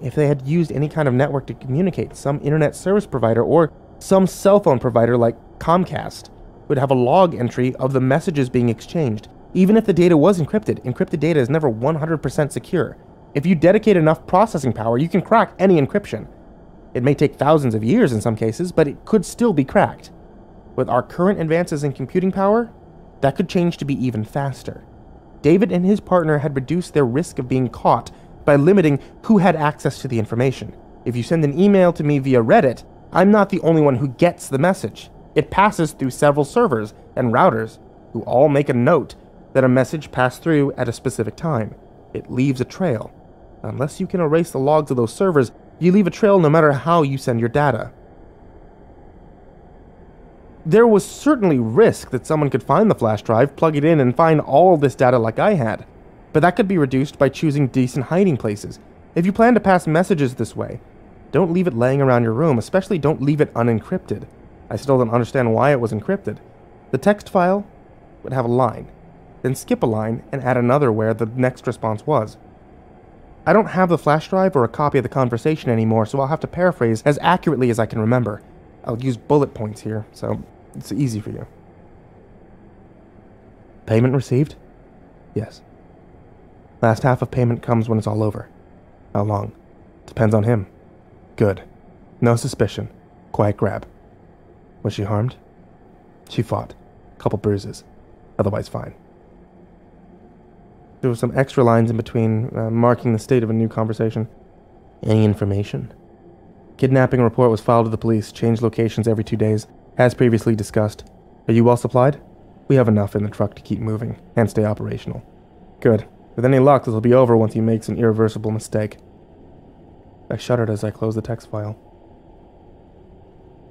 If they had used any kind of network to communicate, some internet service provider or some cell phone provider like Comcast would have a log entry of the messages being exchanged. Even if the data was encrypted, encrypted data is never 100% secure. If you dedicate enough processing power, you can crack any encryption. It may take thousands of years in some cases, but it could still be cracked. With our current advances in computing power, that could change to be even faster. David and his partner had reduced their risk of being caught by limiting who had access to the information. If you send an email to me via Reddit, I'm not the only one who gets the message. It passes through several servers and routers, who all make a note that a message passed through at a specific time. It leaves a trail. Unless you can erase the logs of those servers, you leave a trail no matter how you send your data. There was certainly risk that someone could find the flash drive, plug it in, and find all this data like I had. But that could be reduced by choosing decent hiding places. If you plan to pass messages this way, don't leave it laying around your room, especially don't leave it unencrypted. I still don't understand why it was encrypted. The text file would have a line, then skip a line and add another where the next response was. I don't have the flash drive or a copy of the conversation anymore, so I'll have to paraphrase as accurately as I can remember. I'll use bullet points here, so it's easy for you. Payment received? Yes. Last half of payment comes when it's all over. How long? Depends on him. Good. No suspicion. Quiet grab. Was she harmed? She fought. Couple bruises. Otherwise fine. There were some extra lines in between, marking the state of a new conversation. Any information? Kidnapping report was filed to the police. Changed locations every 2 days, as previously discussed. Are you well supplied? We have enough in the truck to keep moving and stay operational. Good. With any luck, this will be over once he makes an irreversible mistake. I shuddered as I closed the text file.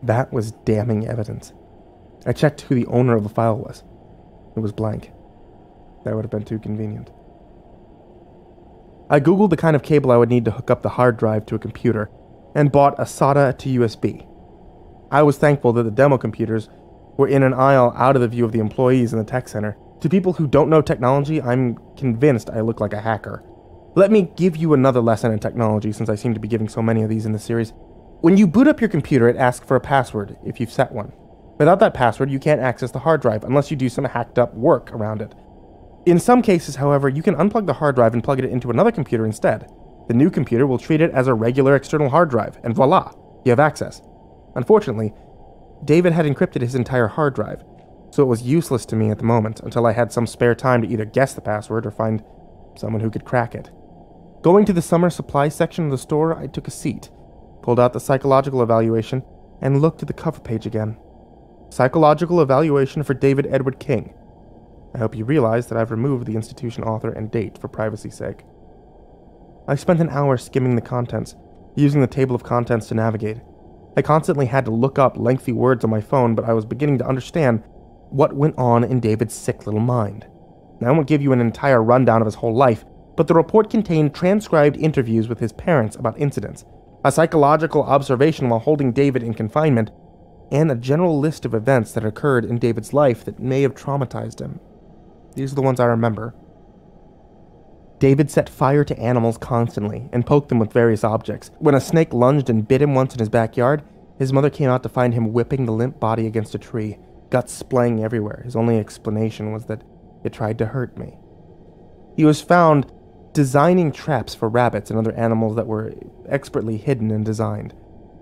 That was damning evidence. I checked who the owner of the file was. It was blank. That would have been too convenient. I googled the kind of cable I would need to hook up the hard drive to a computer, and bought a SATA to USB. I was thankful that the demo computers were in an aisle out of the view of the employees in the tech center. To people who don't know technology, I'm convinced I look like a hacker. Let me give you another lesson in technology, since I seem to be giving so many of these in the series. When you boot up your computer, it asks for a password if you've set one. Without that password, you can't access the hard drive unless you do some hacked up work around it. In some cases, however, you can unplug the hard drive and plug it into another computer instead. The new computer will treat it as a regular external hard drive, and voila, you have access. Unfortunately, David had encrypted his entire hard drive, so it was useless to me at the moment until I had some spare time to either guess the password or find someone who could crack it. Going to the summer supply section of the store, I took a seat, pulled out the psychological evaluation, and looked at the cover page again. Psychological evaluation for David Edward King. I hope you realize that I've removed the institution author and date for privacy's sake. I spent an hour skimming the contents, using the table of contents to navigate. I constantly had to look up lengthy words on my phone, but I was beginning to understand what went on in David's sick little mind. I won't give you an entire rundown of his whole life, but the report contained transcribed interviews with his parents about incidents, a psychological observation while holding David in confinement, and a general list of events that occurred in David's life that may have traumatized him. These are the ones I remember. David set fire to animals constantly and poked them with various objects. When a snake lunged and bit him once in his backyard, his mother came out to find him whipping the limp body against a tree, guts splaying everywhere. His only explanation was that it tried to hurt me. He was found designing traps for rabbits and other animals that were expertly hidden and designed.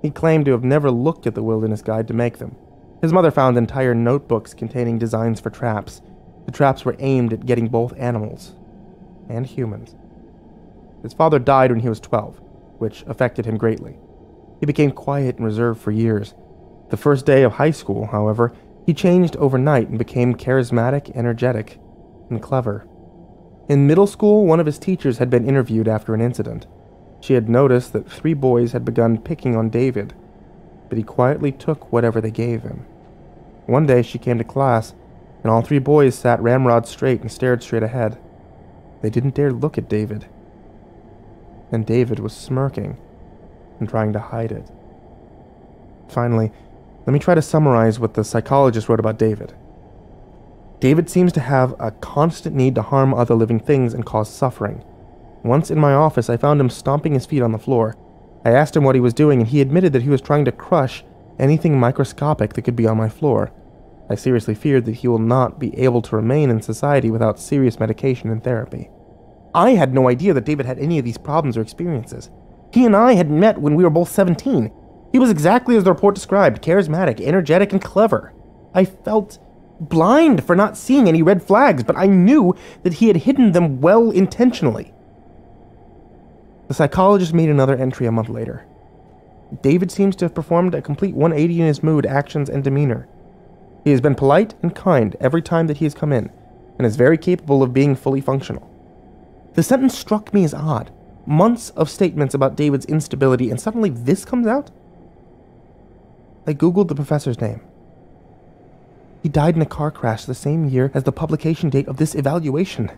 He claimed to have never looked at the Wilderness Guide to make them. His mother found entire notebooks containing designs for traps. The traps were aimed at getting both animals and humans. His father died when he was 12, which affected him greatly. He became quiet and reserved for years. The first day of high school, however, he changed overnight and became charismatic, energetic, and clever. In middle school, one of his teachers had been interviewed after an incident. She had noticed that 3 boys had begun picking on David, but he quietly took whatever they gave him. One day she came to class, and all 3 boys sat ramrod straight and stared straight ahead. They didn't dare look at David. And David was smirking and trying to hide it. Finally, let me try to summarize what the psychologist wrote about David. David seems to have a constant need to harm other living things and cause suffering. Once in my office, I found him stomping his feet on the floor. I asked him what he was doing, and he admitted that he was trying to crush anything microscopic that could be on my floor. I seriously feared that he will not be able to remain in society without serious medication and therapy. I had no idea that David had any of these problems or experiences. He and I had met when we were both 17. He was exactly as the report described, charismatic, energetic, and clever. I felt blind for not seeing any red flags, but I knew that he had hidden them well intentionally. The psychologist made another entry a month later. David seems to have performed a complete 180 in his mood, actions, and demeanor. He has been polite and kind every time that he has come in, and is very capable of being fully functional. The sentence struck me as odd. Months of statements about David's instability, and suddenly this comes out? I googled the professor's name. He died in a car crash the same year as the publication date of this evaluation.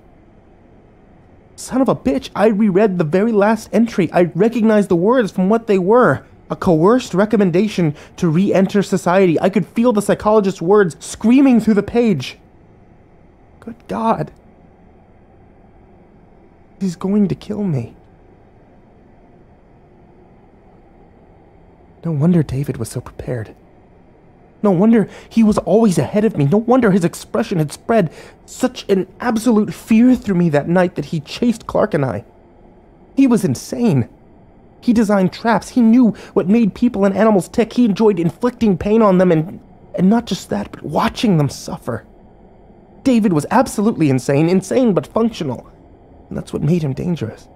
Son of a bitch, I reread the very last entry. I recognized the words from what they were. A coerced recommendation to re-enter society. I could feel the psychologist's words screaming through the page. Good God. He's going to kill me. No wonder David was so prepared. No wonder he was always ahead of me. No wonder his expression had spread such an absolute fear through me that night that he chased Clark and I. He was insane. He designed traps. He knew what made people and animals tick. He enjoyed inflicting pain on them and not just that, but watching them suffer. David was absolutely insane but functional. And that's what made him dangerous.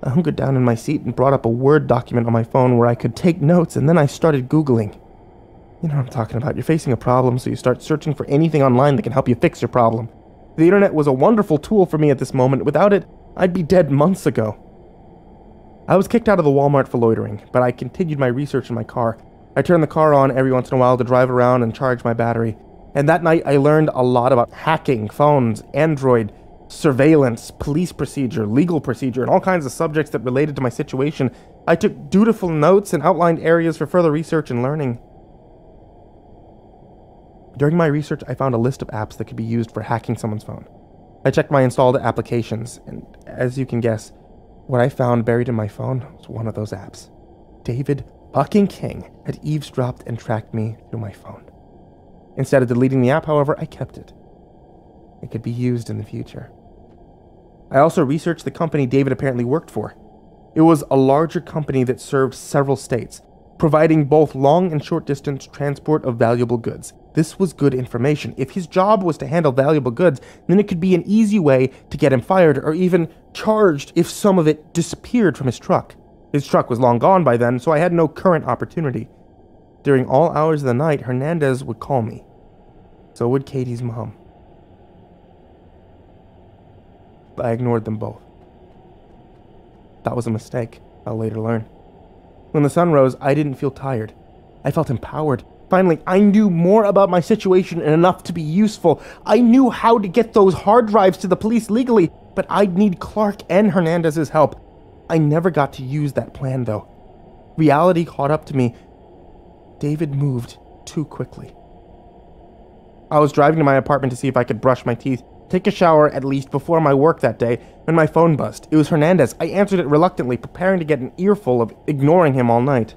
I hunkered down in my seat and brought up a Word document on my phone where I could take notes, and then I started Googling. You know what I'm talking about. You're facing a problem, so you start searching for anything online that can help you fix your problem. The internet was a wonderful tool for me at this moment. Without it, I'd be dead months ago. I was kicked out of the Walmart for loitering, but I continued my research in my car. I turned the car on every once in a while to drive around and charge my battery. And that night, I learned a lot about hacking, phones, Android, surveillance, police procedure, legal procedure, and all kinds of subjects that related to my situation. I took dutiful notes and outlined areas for further research and learning. During my research, I found a list of apps that could be used for hacking someone's phone. I checked my installed applications, and as you can guess, what I found buried in my phone was one of those apps. David Fucking King had eavesdropped and tracked me through my phone. Instead of deleting the app, however, I kept it. It could be used in the future. I also researched the company David apparently worked for. It was a larger company that served several states, providing both long and short distance transport of valuable goods. This was good information. If his job was to handle valuable goods, then it could be an easy way to get him fired or even charged if some of it disappeared from his truck. His truck was long gone by then, so I had no current opportunity. During all hours of the night, Hernandez would call me. So would Katie's mom. I ignored them both. That was a mistake, I'll later learn. When the sun rose, I didn't feel tired. I felt empowered. Finally, I knew more about my situation and enough to be useful. I knew how to get those hard drives to the police legally, but I'd need Clark and Hernandez's help. I never got to use that plan, though. Reality caught up to me. David moved too quickly. I was driving to my apartment to see if I could brush my teeth, take a shower at least before my work that day, when my phone buzzed. It was Hernandez. I answered it reluctantly, preparing to get an earful of ignoring him all night.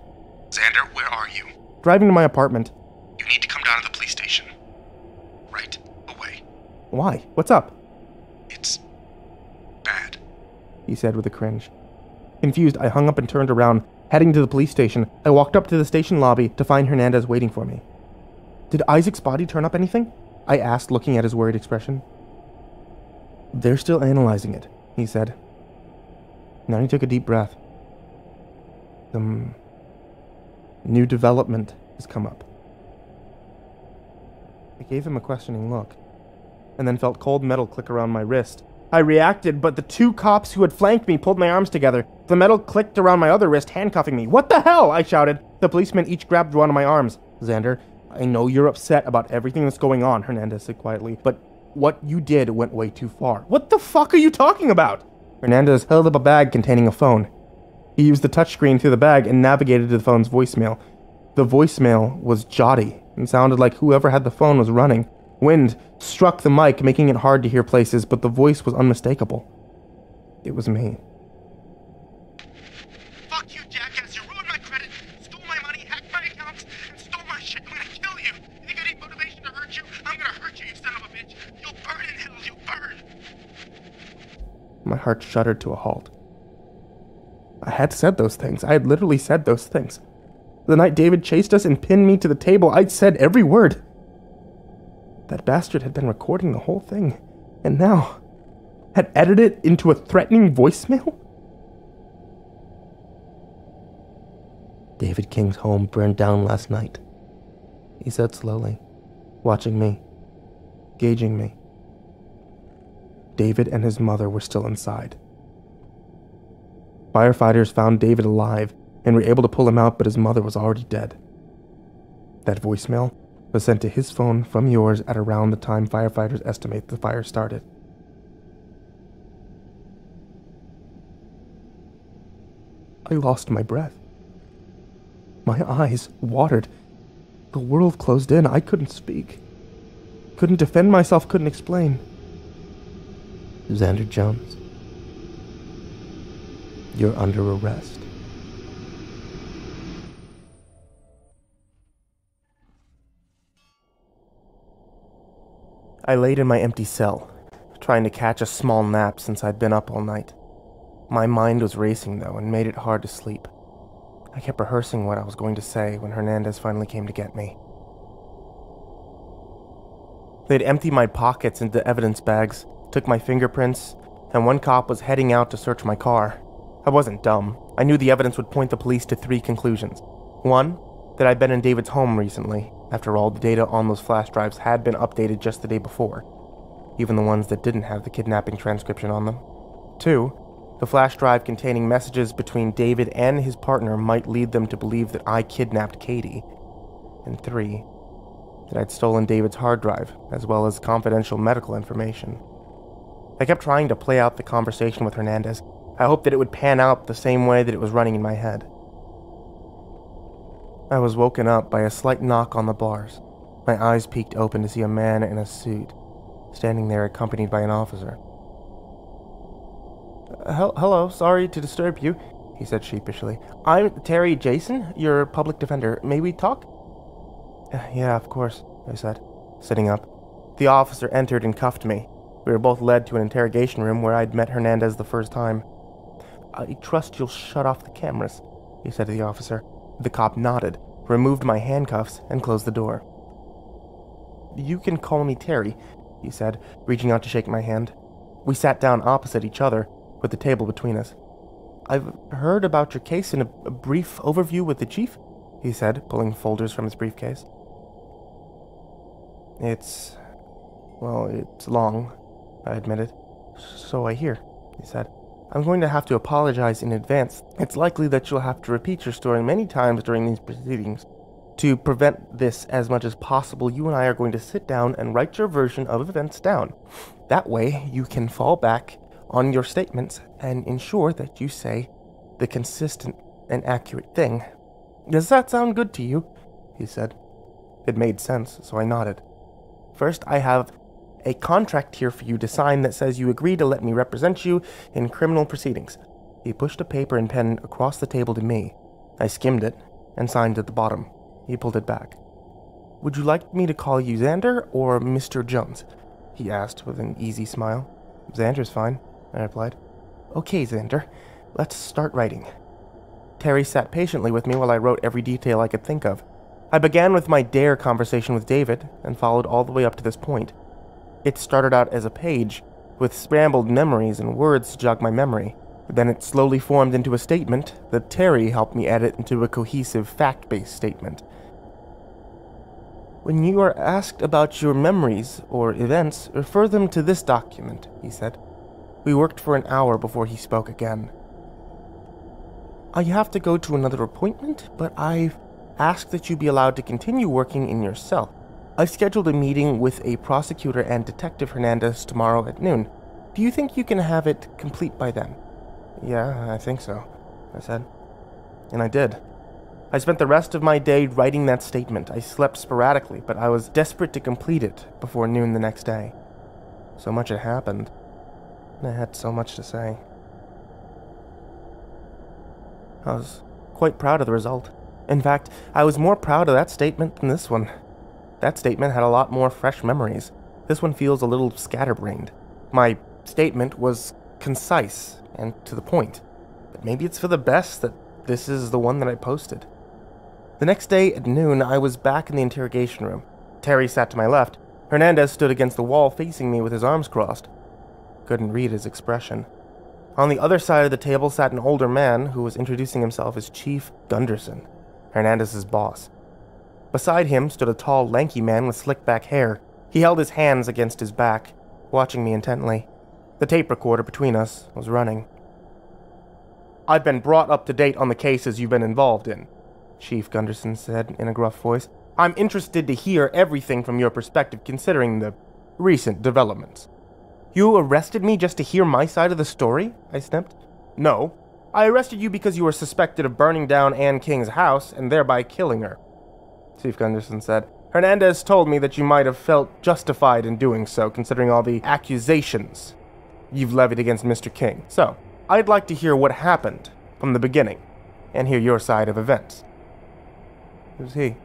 Xander, where are you? Driving to my apartment. You need to come down to the police station. Right away. Why? What's up? It's bad. He said with a cringe. Confused, I hung up and turned around, heading to the police station. I walked up to the station lobby to find Hernandez waiting for me. Did Isaac's body turn up anything? I asked, looking at his worried expression. They're still analyzing it, he said. Now he took a deep breath. Some new development has come up. I gave him a questioning look, and then felt cold metal click around my wrist. I reacted, but the two cops who had flanked me pulled my arms together. The metal clicked around my other wrist, handcuffing me. What the hell? I shouted. The policemen each grabbed one of my arms. Xander, I know you're upset about everything that's going on, Hernandez said quietly, but what you did went way too far. What the fuck are you talking about? Hernandez held up a bag containing a phone. He used the touchscreen through the bag and navigated to the phone's voicemail. The voicemail was jotty and sounded like whoever had the phone was running. Wind struck the mic, making it hard to hear places, but the voice was unmistakable. It was me. Fuck you, jackass. You ruined my credit, stole my money, hacked my accounts, and stole my shit. I'm gonna kill you. You think I need motivation to hurt you? I'm gonna hurt you, you son of a bitch. You'll burn in hell. You'll burn. My heart shuddered to a halt. I had said those things. I had literally said those things. The night David chased us and pinned me to the table, I'd said every word. That bastard had been recording the whole thing, and now had edited it into a threatening voicemail? David King's home burned down last night, he said slowly, watching me, gauging me. David and his mother were still inside. Firefighters found David alive and were able to pull him out, but his mother was already dead. That voicemail was sent to his phone from yours at around the time firefighters estimate the fire started. I lost my breath. My eyes watered. The world closed in. I couldn't speak. Couldn't defend myself, couldn't explain. Xander Jones, you're under arrest. I laid in my empty cell, trying to catch a small nap since I'd been up all night. My mind was racing, though, and made it hard to sleep. I kept rehearsing what I was going to say when Hernandez finally came to get me. They'd emptied my pockets into evidence bags, took my fingerprints, and one cop was heading out to search my car. I wasn't dumb. I knew the evidence would point the police to 3 conclusions. 1, that I'd been in David's home recently. After all, the data on those flash drives had been updated just the day before, even the ones that didn't have the kidnapping transcription on them. 2, the flash drive containing messages between David and his partner might lead them to believe that I kidnapped Katie. And 3, that I'd stolen David's hard drive, as well as confidential medical information. I kept trying to play out the conversation with Hernandez. I hoped that it would pan out the same way that it was running in my head. I was woken up by a slight knock on the bars. My eyes peeked open to see a man in a suit, standing there accompanied by an officer. Hello, sorry to disturb you. he said sheepishly. I'm Terry Jason, your public defender. May we talk? Yeah, of course, I said, sitting up. The officer entered and cuffed me. We were both led to an interrogation room where I'd met Hernandez the first time. I trust you'll shut off the cameras, he said to the officer. The cop nodded, removed my handcuffs, and closed the door. You can call me Terry, he said, reaching out to shake my hand. We sat down opposite each other, with the table between us. I've heard about your case in a brief overview with the chief, he said, pulling folders from his briefcase. It's long, I admitted. So I hear, he said. I'm going to have to apologize in advance. It's likely that you'll have to repeat your story many times during these proceedings. To prevent this as much as possible, you and I are going to sit down and write your version of events down. That way, you can fall back on your statements and ensure that you say the consistent and accurate thing. Does that sound good to you? He said. It made sense, so I nodded. First, I have a contract here for you to sign that says you agree to let me represent you in criminal proceedings. He pushed a paper and pen across the table to me. I skimmed it and signed at the bottom. He pulled it back. Would you like me to call you Xander or Mr. Jones? He asked with an easy smile. Xander's fine, I replied. Okay, Xander, let's start writing. Terry sat patiently with me while I wrote every detail I could think of. I began with my dare conversation with David and followed all the way up to this point. It started out as a page, with scrambled memories and words to jog my memory. Then it slowly formed into a statement that Terry helped me edit into a cohesive, fact-based statement. When you are asked about your memories or events, refer them to this document, he said. We worked for an hour before he spoke again. I have to go to another appointment, but I've asked that you be allowed to continue working in your cell. I've scheduled a meeting with a prosecutor and Detective Hernandez tomorrow at noon. Do you think you can have it complete by then? Yeah, I think so, I said. And I did. I spent the rest of my day writing that statement. I slept sporadically, but I was desperate to complete it before noon the next day. So much had happened, and I had so much to say. I was quite proud of the result. In fact, I was more proud of that statement than this one. That statement had a lot more fresh memories. This one feels a little scatterbrained. My statement was concise and to the point. But maybe it's for the best that this is the one that I posted. The next day at noon, I was back in the interrogation room. Terry sat to my left. Hernandez stood against the wall facing me with his arms crossed. Couldn't read his expression. On the other side of the table sat an older man who was introducing himself as Chief Gunderson, Hernandez's boss. Beside him stood a tall, lanky man with slick-back hair. He held his hands against his back, watching me intently. The tape recorder between us was running. I've been brought up to date on the cases you've been involved in, Chief Gunderson said in a gruff voice. I'm interested to hear everything from your perspective considering the recent developments. You arrested me just to hear my side of the story? I snipped. No. I arrested you because you were suspected of burning down Anne King's house and thereby killing her, Chief Gunderson said. Hernandez told me that you might have felt justified in doing so, considering all the accusations you've levied against Mr. King. So, I'd like to hear what happened from the beginning, and hear your side of events. Who's he?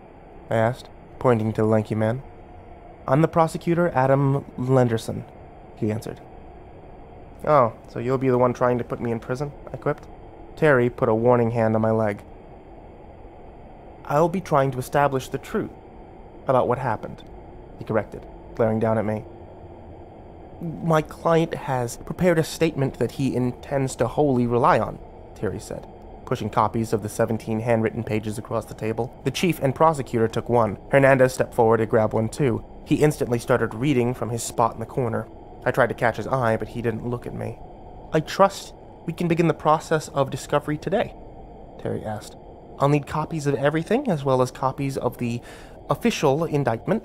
I asked, pointing to the lanky man. I'm the prosecutor, Adam Lenderson, he answered. Oh, so you'll be the one trying to put me in prison? I quipped. Terry put a warning hand on my leg. I'll be trying to establish the truth about what happened, he corrected, glaring down at me. My client has prepared a statement that he intends to wholly rely on, Terry said, pushing copies of the 17 handwritten pages across the table. The chief and prosecutor took one. Hernandez stepped forward to grab one too. He instantly started reading from his spot in the corner. I tried to catch his eye, but he didn't look at me. I trust we can begin the process of discovery today, Terry asked. I'll need copies of everything, as well as copies of the official indictment.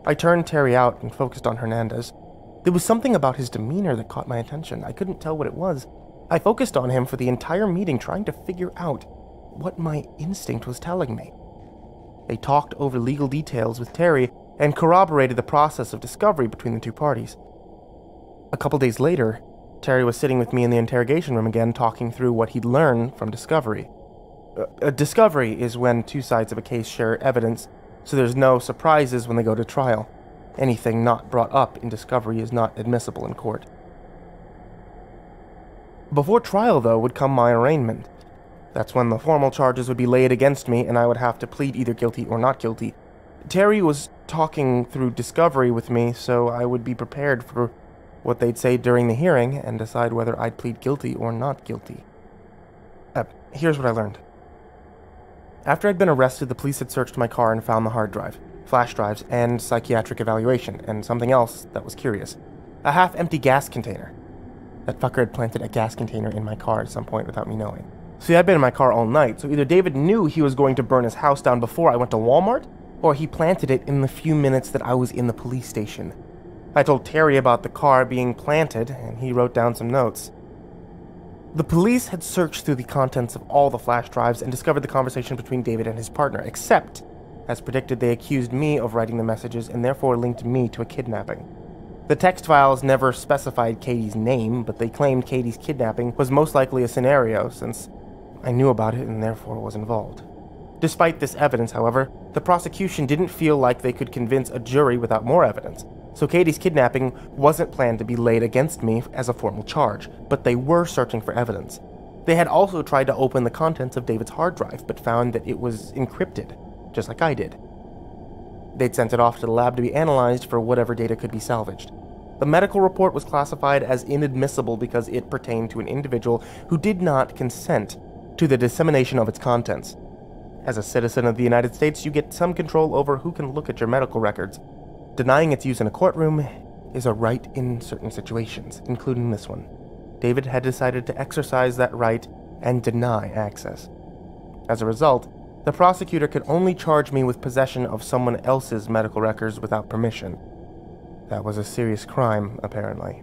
I turned Terry out and focused on Hernandez. There was something about his demeanor that caught my attention. I couldn't tell what it was. I focused on him for the entire meeting, trying to figure out what my instinct was telling me. They talked over legal details with Terry and corroborated the process of discovery between the two parties. A couple days later, Terry was sitting with me in the interrogation room again, talking through what he'd learned from discovery. A discovery is when two sides of a case share evidence, so there's no surprises when they go to trial. Anything not brought up in discovery is not admissible in court. Before trial, though, would come my arraignment. That's when the formal charges would be laid against me, and I would have to plead either guilty or not guilty. Terry was talking through discovery with me, so I would be prepared for what they'd say during the hearing and decide whether I'd plead guilty or not guilty. Here's what I learned. After I'd been arrested, the police had searched my car and found the hard drive, flash drives, and psychiatric evaluation, and something else that was curious. A half-empty gas container. That fucker had planted a gas container in my car at some point without me knowing. See, I'd been in my car all night, so either David knew he was going to burn his house down before I went to Walmart, or he planted it in the few minutes that I was in the police station. I told Terry about the car being planted, and he wrote down some notes. The police had searched through the contents of all the flash drives and discovered the conversation between David and his partner, except, as predicted, they accused me of writing the messages and therefore linked me to a kidnapping. The text files never specified Katie's name, but they claimed Katie's kidnapping was most likely a scenario, since I knew about it and therefore was involved. Despite this evidence, however, the prosecution didn't feel like they could convince a jury without more evidence, so Katie's kidnapping wasn't planned to be laid against me as a formal charge, but they were searching for evidence. They had also tried to open the contents of David's hard drive, but found that it was encrypted, just like I did. They'd sent it off to the lab to be analyzed for whatever data could be salvaged. The medical report was classified as inadmissible because it pertained to an individual who did not consent to the dissemination of its contents. As a citizen of the United States, you get some control over who can look at your medical records. Denying its use in a courtroom is a right in certain situations, including this one. David had decided to exercise that right and deny access. As a result, the prosecutor could only charge me with possession of someone else's medical records without permission. That was a serious crime, apparently.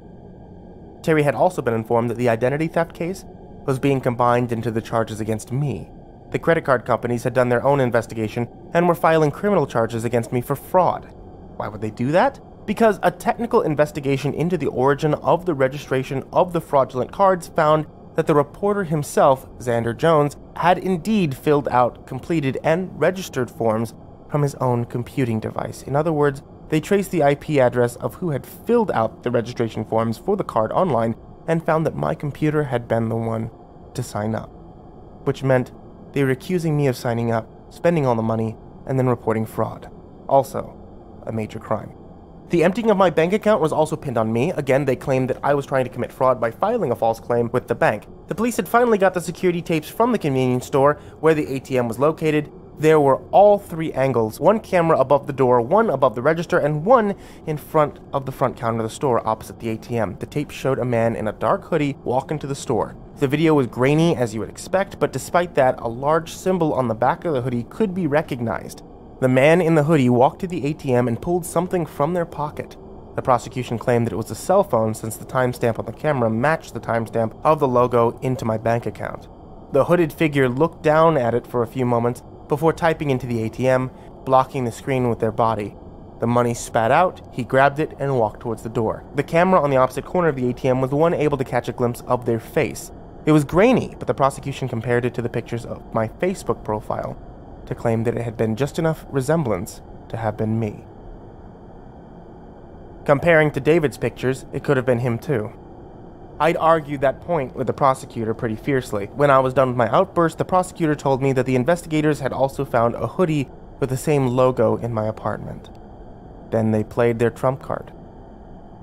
Terry had also been informed that the identity theft case was being combined into the charges against me. The credit card companies had done their own investigation and were filing criminal charges against me for fraud. Why would they do that? Because a technical investigation into the origin of the registration of the fraudulent cards found that the reporter himself, Xander Jones, had indeed filled out, completed, and registered forms from his own computing device. In other words, they traced the IP address of who had filled out the registration forms for the card online and found that my computer had been the one to sign up. Which meant they were accusing me of signing up, spending all the money, and then reporting fraud. Also, a major crime. The emptying of my bank account was also pinned on me. Again, they claimed that I was trying to commit fraud by filing a false claim with the bank. The police had finally got the security tapes from the convenience store where the ATM was located. There were all three angles, one camera above the door, one above the register, and one in front of the front counter of the store opposite the ATM. The tape showed a man in a dark hoodie walk into the store. The video was grainy, as you would expect, but despite that, a large symbol on the back of the hoodie could be recognized. The man in the hoodie walked to the ATM and pulled something from their pocket. The prosecution claimed that it was a cell phone since the timestamp on the camera matched the timestamp of the logo into my bank account. The hooded figure looked down at it for a few moments before typing into the ATM, blocking the screen with their body. The money spat out, he grabbed it, and walked towards the door. The camera on the opposite corner of the ATM was the one able to catch a glimpse of their face. It was grainy, but the prosecution compared it to the pictures of my Facebook profile to claim that it had been just enough resemblance to have been me. Comparing to David's pictures, it could have been him too. I'd argued that point with the prosecutor pretty fiercely. When I was done with my outburst, the prosecutor told me that the investigators had also found a hoodie with the same logo in my apartment. Then they played their trump card.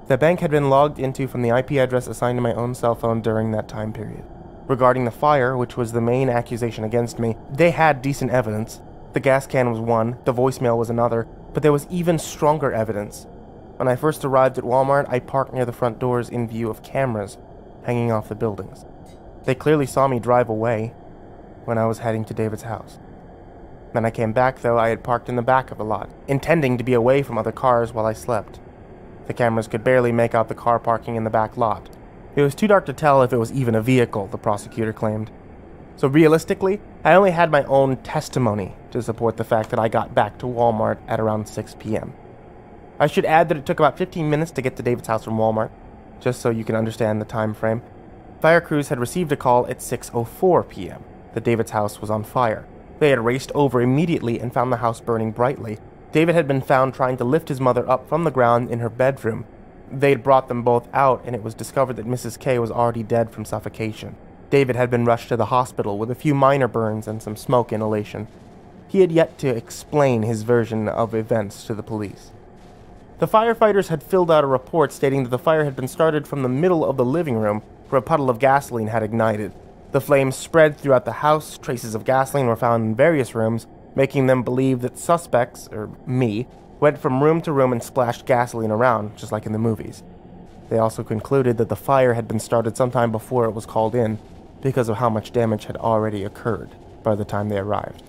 The bank had been logged into from the IP address assigned to my own cell phone during that time period. Regarding the fire, which was the main accusation against me, they had decent evidence. The gas can was one, the voicemail was another, but there was even stronger evidence. When I first arrived at Walmart, I parked near the front doors in view of cameras hanging off the buildings. They clearly saw me drive away when I was heading to David's house. When I came back, though, I had parked in the back of the lot, intending to be away from other cars while I slept. The cameras could barely make out the car parking in the back lot. It was too dark to tell if it was even a vehicle, the prosecutor claimed. So realistically, I only had my own testimony to support the fact that I got back to Walmart at around 6 p.m. I should add that it took about 15 minutes to get to David's house from Walmart. just so you can understand the time frame. Fire crews had received a call at 6:04 p.m. that David's house was on fire. They had raced over immediately and found the house burning brightly. David had been found trying to lift his mother up from the ground in her bedroom. They had brought them both out, and it was discovered that Mrs. K was already dead from suffocation. David had been rushed to the hospital with a few minor burns and some smoke inhalation. He had yet to explain his version of events to the police. The firefighters had filled out a report stating that the fire had been started from the middle of the living room, where a puddle of gasoline had ignited. The flames spread throughout the house. Traces of gasoline were found in various rooms, making them believe that suspects, or me, went from room to room and splashed gasoline around, just like in the movies. They also concluded that the fire had been started sometime before it was called in, because of how much damage had already occurred by the time they arrived.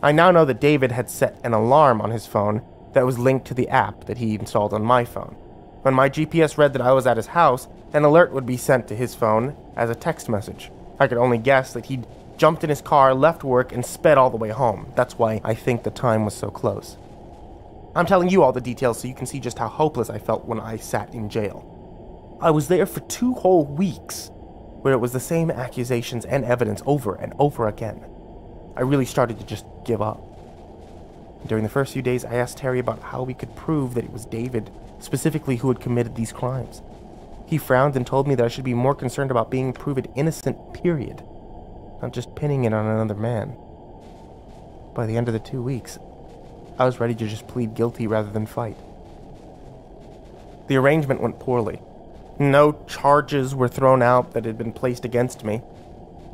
I now know that David had set an alarm on his phone that was linked to the app that he installed on my phone. When my GPS read that I was at his house, an alert would be sent to his phone as a text message. I could only guess that he'd jumped in his car, left work, and sped all the way home. That's why I think the time was so close. I'm telling you all the details so you can see just how hopeless I felt when I sat in jail. I was there for 2 whole weeks, where it was the same accusations and evidence over and over again. I really started to just give up. During the first few days, I asked Terry about how we could prove that it was David, specifically, who had committed these crimes. He frowned and told me that I should be more concerned about being proven innocent, period, not just pinning it on another man. By the end of the 2 weeks, I was ready to just plead guilty rather than fight. The arrangement went poorly. No charges were thrown out that had been placed against me.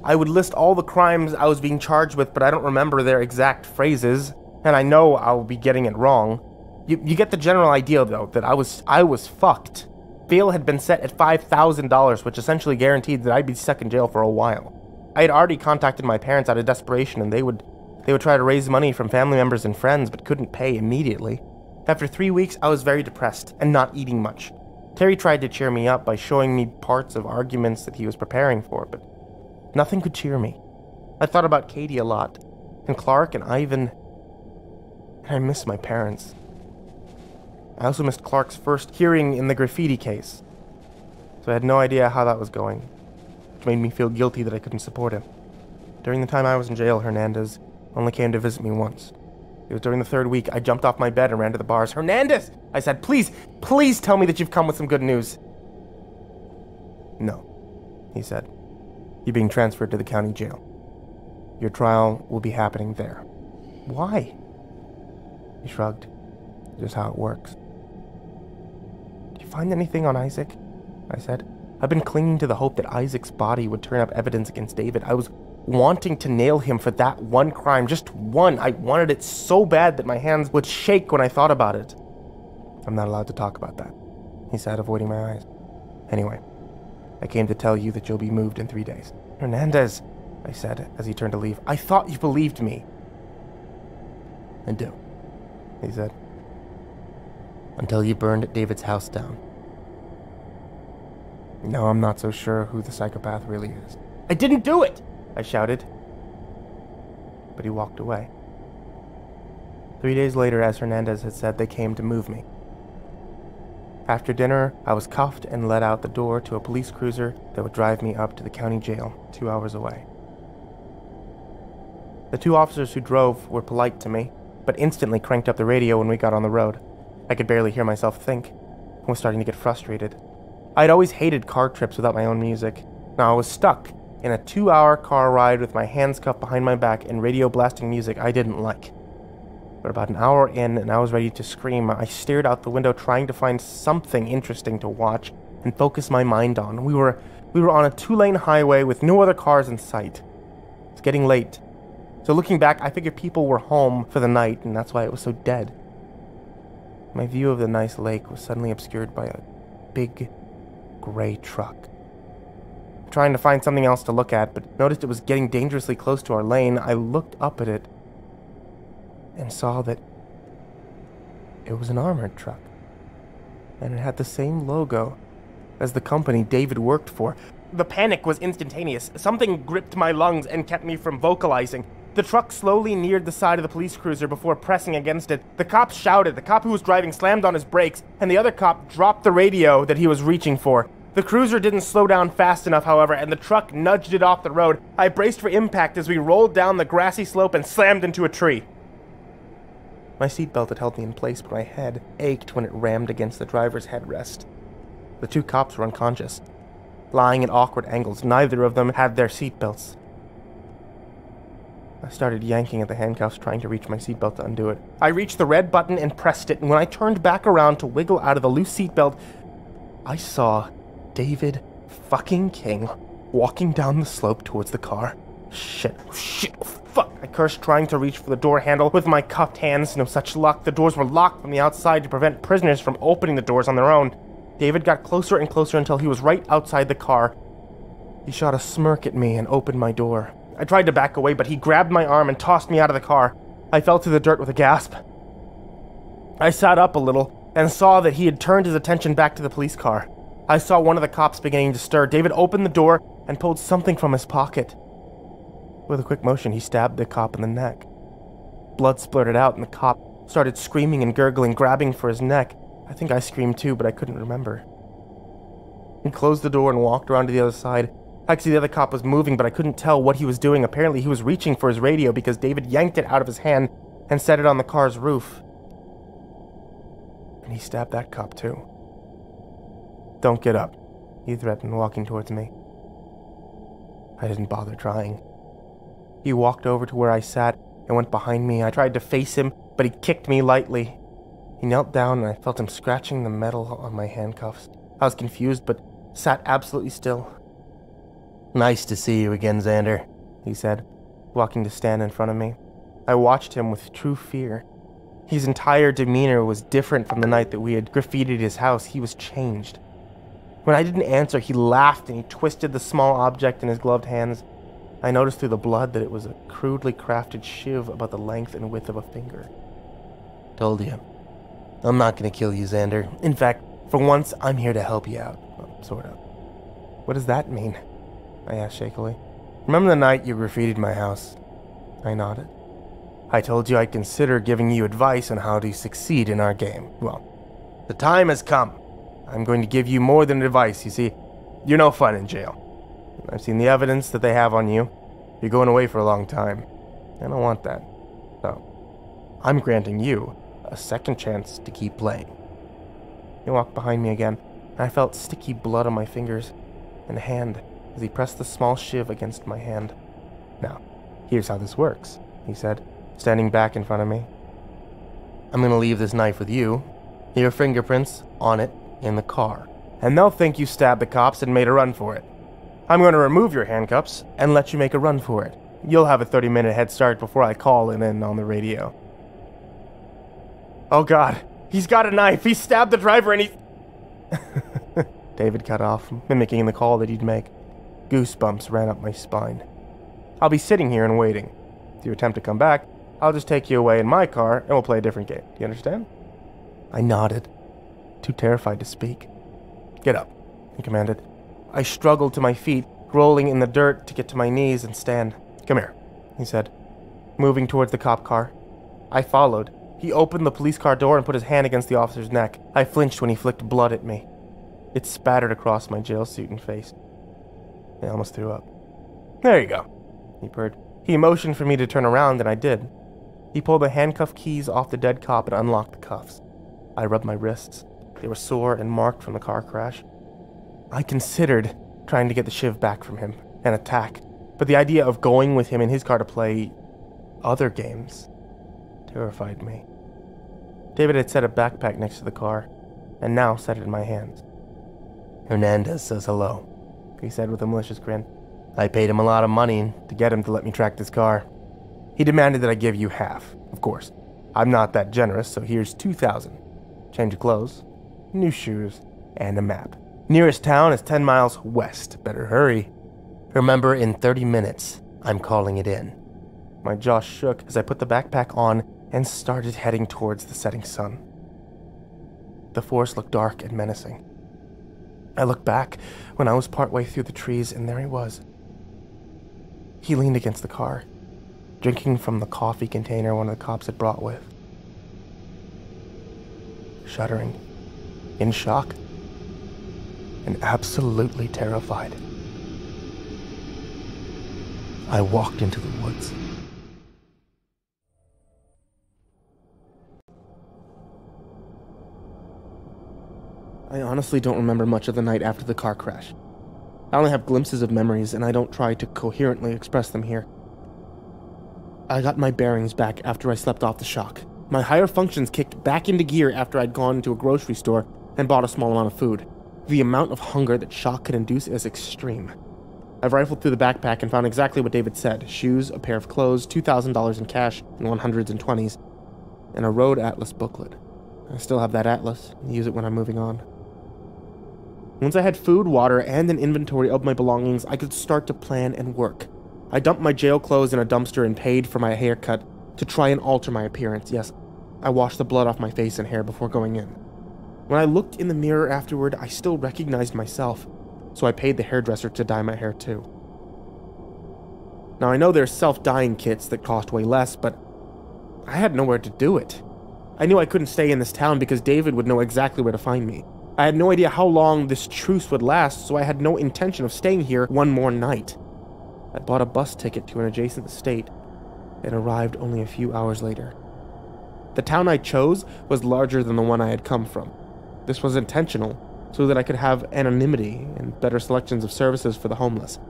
I would list all the crimes I was being charged with, but I don't remember their exact phrases, and I know I'll be getting it wrong. You get the general idea, though, that I was fucked. Bail had been set at $5,000, which essentially guaranteed that I'd be stuck in jail for a while. I had already contacted my parents out of desperation, and they would try to raise money from family members and friends, but couldn't pay immediately. After 3 weeks, I was very depressed and not eating much. Terry tried to cheer me up by showing me parts of arguments that he was preparing for, but nothing could cheer me. I thought about Katie a lot, and Clark and Ivan, and I missed my parents. I also missed Clark's first hearing in the graffiti case, so I had no idea how that was going, which made me feel guilty that I couldn't support him. During the time I was in jail, Hernandez only came to visit me once. It was during the 3rd week I jumped off my bed and ran to the bars. "Hernandez!" I said, "Please, please tell me that you've come with some good news." "No," he said. "You're being transferred to the county jail. Your trial will be happening there." "Why?" He shrugged. "Just how it works." "Did you find anything on Isaac?" I said. I've been clinging to the hope that Isaac's body would turn up evidence against David. I was wanting to nail him for that one crime, just one. I wanted it so bad that my hands would shake when I thought about it. "I'm not allowed to talk about that," he said, avoiding my eyes. "Anyway, I came to tell you that you'll be moved in 3 days." "Hernandez," I said as he turned to leave, "I thought you believed me." "I do," he said. "Until you burned David's house down." Now I'm not so sure who the psychopath really is. "I didn't do it!" I shouted. But he walked away. 3 days later, as Hernandez had said, they came to move me. After dinner, I was cuffed and led out the door to a police cruiser that would drive me up to the county jail, 2 hours away. The 2 officers who drove were polite to me, but instantly cranked up the radio when we got on the road. I could barely hear myself think, and was starting to get frustrated. I'd always hated car trips without my own music. Now I was stuck in a 2-hour car ride with my hands cuffed behind my back and radio blasting music I didn't like. But about an hour in, and I was ready to scream, I stared out the window trying to find something interesting to watch and focus my mind on. We were on a 2-lane highway with no other cars in sight. It's getting late. So looking back, I figured people were home for the night, and that's why it was so dead. My view of the nice lake was suddenly obscured by a big, gray truck. Trying to find something else to look at, but noticed it was getting dangerously close to our lane. I looked up at it and saw that it was an armored truck, and it had the same logo as the company David worked for. The panic was instantaneous. Something gripped my lungs and kept me from vocalizing. The truck slowly neared the side of the police cruiser before pressing against it. The cop shouted. The cop who was driving slammed on his brakes, and the other cop dropped the radio that he was reaching for. The cruiser didn't slow down fast enough, however, and the truck nudged it off the road. I braced for impact as we rolled down the grassy slope and slammed into a tree. My seatbelt had held me in place, but my head ached when it rammed against the driver's headrest. The two cops were unconscious, lying at awkward angles. Neither of them had their seatbelts. I started yanking at the handcuffs, trying to reach my seatbelt to undo it. I reached the red button and pressed it, and when I turned back around to wiggle out of the loose seatbelt, I saw David fucking King walking down the slope towards the car. Shit, fuck. I cursed, trying to reach for the door handle with my cupped hands. No such luck. The doors were locked from the outside to prevent prisoners from opening the doors on their own. David got closer and closer until he was right outside the car. He shot a smirk at me and opened my door. I tried to back away, but he grabbed my arm and tossed me out of the car. I fell to the dirt with a gasp. I sat up a little and saw that he had turned his attention back to the police car. I saw one of the cops beginning to stir. David opened the door and pulled something from his pocket. With a quick motion, he stabbed the cop in the neck. Blood splurted out, and the cop started screaming and gurgling, grabbing for his neck. I think I screamed too, but I couldn't remember. He closed the door and walked around to the other side. I could see the other cop was moving, but I couldn't tell what he was doing. Apparently, he was reaching for his radio because David yanked it out of his hand and set it on the car's roof. And he stabbed that cop too. "Don't get up," he threatened, walking towards me. I didn't bother trying. He walked over to where I sat and went behind me. I tried to face him, but he kicked me lightly. He knelt down and I felt him scratching the metal on my handcuffs. I was confused, but sat absolutely still. "Nice to see you again, Xander," he said, walking to stand in front of me. I watched him with true fear. His entire demeanor was different from the night that we had graffitied his house. He was changed. When I didn't answer, he laughed and he twisted the small object in his gloved hands. I noticed through the blood that it was a crudely crafted shiv about the length and width of a finger. "Told you. I'm not gonna kill you, Xander. In fact, for once, I'm here to help you out. Well, sort of." "What does that mean?" I asked shakily. "Remember the night you graffitied my house?" I nodded. "I told you I'd consider giving you advice on how to succeed in our game. Well, the time has come. I'm going to give you more than advice. You see, you're no fun in jail. I've seen the evidence that they have on you. You're going away for a long time. I don't want that. So, I'm granting you a second chance to keep playing." He walked behind me again, and I felt sticky blood on my fingers and hand as he pressed the small shiv against my hand. "Now, here's how this works," he said, standing back in front of me. "I'm going to leave this knife with you, your fingerprints on it in the car, and they'll think you stabbed the cops and made a run for it. I'm going to remove your handcuffs and let you make a run for it. You'll have a 30-minute head start before I call and in on the radio." "Oh God, he's got a knife. He stabbed the driver and he..." David cut off, mimicking the call that he'd make. Goosebumps ran up my spine. "I'll be sitting here and waiting. If you attempt to come back, I'll just take you away in my car and we'll play a different game. Do you understand?" I nodded, too terrified to speak. "Get up," he commanded. I struggled to my feet, rolling in the dirt to get to my knees and stand. "Come here," he said, moving towards the cop car. I followed. He opened the police car door and put his hand against the officer's neck. I flinched when he flicked blood at me. It spattered across my jail suit and face. I almost threw up. "There you go," he purred. He motioned for me to turn around, and I did. He pulled the handcuff keys off the dead cop and unlocked the cuffs. I rubbed my wrists. They were sore and marked from the car crash. I considered trying to get the shiv back from him and attack, but the idea of going with him in his car to play other games terrified me. David had set a backpack next to the car, and now set it in my hands. "Hernandez says hello," he said with a malicious grin. "I paid him a lot of money to get him to let me track this car. He demanded that I give you half. Of course, I'm not that generous, so here's 2,000. Change of clothes, new shoes, and a map. Nearest town is 10 miles west. Better hurry. Remember, in 30 minutes, I'm calling it in." My jaw shook as I put the backpack on and started heading towards the setting sun. The forest looked dark and menacing. I looked back when I was partway through the trees, and there he was. He leaned against the car, drinking from the coffee container one of the cops had brought with. Shuddering, in shock, and absolutely terrified. I walked into the woods. I honestly don't remember much of the night after the car crash. I only have glimpses of memories, and I don't try to coherently express them here. I got my bearings back after I slept off the shock. My higher functions kicked back into gear after I'd gone to a grocery store and bought a small amount of food. The amount of hunger that shock could induce is extreme. I've rifled through the backpack and found exactly what David said: shoes, a pair of clothes, $2,000 in cash in 100s and 20s, and a road atlas booklet. I still have that atlas and use it when I'm moving on. Once I had food, water, and an inventory of my belongings, I could start to plan and work. I dumped my jail clothes in a dumpster and paid for my haircut to try and alter my appearance. Yes, I washed the blood off my face and hair before going in. When I looked in the mirror afterward, I still recognized myself, so I paid the hairdresser to dye my hair too. Now I know there's self-dyeing kits that cost way less, but I had nowhere to do it. I knew I couldn't stay in this town because David would know exactly where to find me. I had no idea how long this truce would last, so I had no intention of staying here one more night. I bought a bus ticket to an adjacent state and arrived only a few hours later. The town I chose was larger than the one I had come from. This was intentional, so that I could have anonymity and better selections of services for the homeless.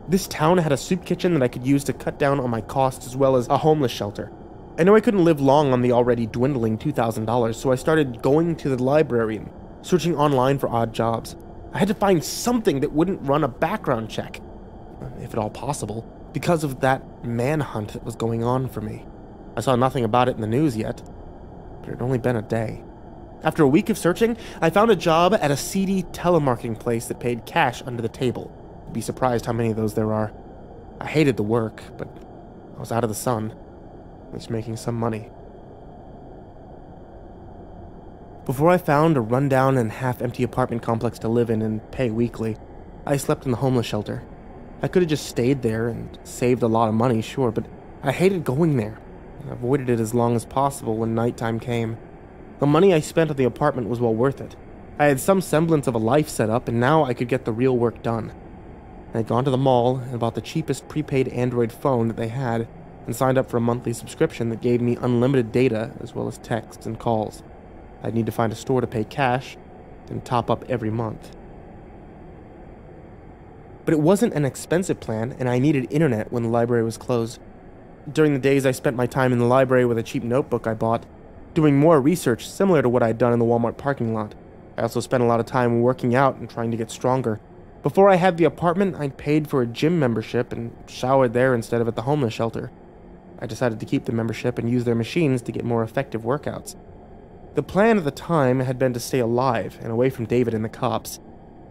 This town had a soup kitchen that I could use to cut down on my costs, as well as a homeless shelter. I knew I couldn't live long on the already dwindling $2,000, so I started going to the library and searching online for odd jobs. I had to find something that wouldn't run a background check, if at all possible, because of that manhunt that was going on for me. I saw nothing about it in the news yet, but it had only been a day. After a week of searching, I found a job at a seedy telemarketing place that paid cash under the table. You'd be surprised how many of those there are. I hated the work, but I was out of the sun, at least making some money. Before I found a rundown and half-empty apartment complex to live in and pay weekly, I slept in the homeless shelter. I could have just stayed there and saved a lot of money, sure, but I hated going there. I avoided it as long as possible when nighttime came. The money I spent on the apartment was well worth it. I had some semblance of a life set up, and now I could get the real work done. I had gone to the mall and bought the cheapest prepaid Android phone that they had, and signed up for a monthly subscription that gave me unlimited data as well as texts and calls. I'd need to find a store to pay cash and top up every month. But it wasn't an expensive plan, and I needed internet when the library was closed. During the days I spent my time in the library with a cheap notebook I bought, doing more research similar to what I'd done in the Walmart parking lot. I also spent a lot of time working out and trying to get stronger. Before I had the apartment, I'd paid for a gym membership and showered there instead of at the homeless shelter. I decided to keep the membership and use their machines to get more effective workouts. The plan at the time had been to stay alive and away from David and the cops.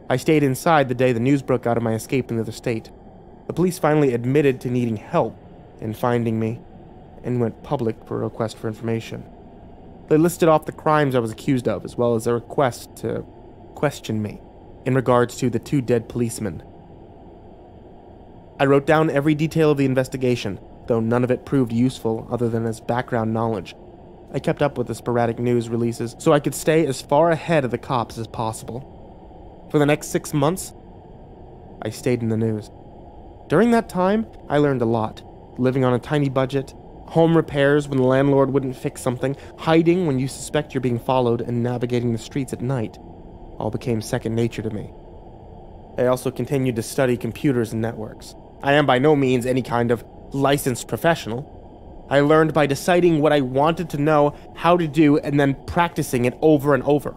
I stayed inside the day the news broke out of my escape in the other state. The police finally admitted to needing help in finding me and went public for a request for information. They listed off the crimes I was accused of, as well as a request to question me in regards to the 2 dead policemen. I wrote down every detail of the investigation, though none of it proved useful other than as background knowledge. I kept up with the sporadic news releases so I could stay as far ahead of the cops as possible. For the next 6 months, I stayed in the news. During that time, I learned a lot. Living on a tiny budget, home repairs when the landlord wouldn't fix something, hiding when you suspect you're being followed, and navigating the streets at night all became second nature to me. I also continued to study computers and networks. I am by no means any kind of licensed professional. I learned by deciding what I wanted to know how to do and then practicing it over and over.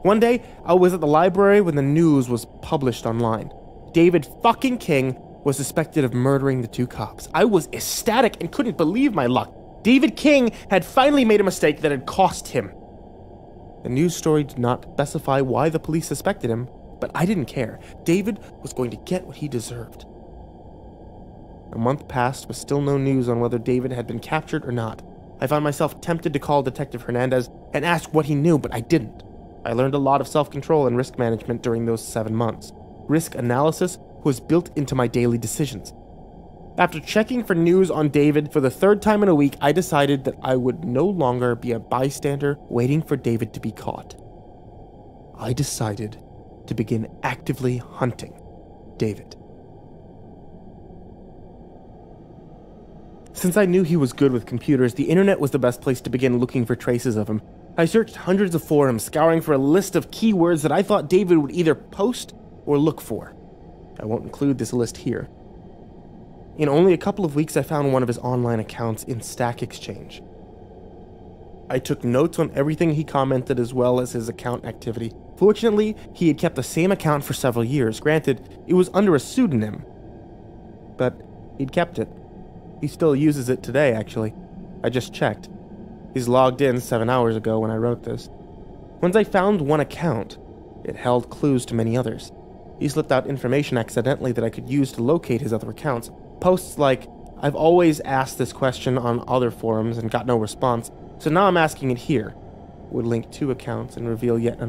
One day, I was at the library when the news was published online. David fucking King was suspected of murdering the 2 cops. I was ecstatic and couldn't believe my luck. David King had finally made a mistake that had cost him. The news story did not specify why the police suspected him, but I didn't care. David was going to get what he deserved. A month passed with still no news on whether David had been captured or not. I found myself tempted to call Detective Hernandez and ask what he knew, but I didn't. I learned a lot of self-control and risk management during those 7 months. Risk analysis was built into my daily decisions. After checking for news on David for the third time in a week, I decided that I would no longer be a bystander waiting for David to be caught. I decided to begin actively hunting David. Since I knew he was good with computers, the internet was the best place to begin looking for traces of him. I searched hundreds of forums, scouring for a list of keywords that I thought David would either post or look for. I won't include this list here. In only a couple of weeks, I found one of his online accounts in Stack Exchange. I took notes on everything he commented as well as his account activity. Fortunately, he had kept the same account for several years. Granted, it was under a pseudonym, but he'd kept it. He still uses it today, actually. I just checked. He's logged in 7 hours ago when I wrote this. Once I found one account, it held clues to many others. He slipped out information accidentally that I could use to locate his other accounts. Posts like, "I've always asked this question on other forums and got no response, so now I'm asking it here," would link 2 accounts and reveal yet another.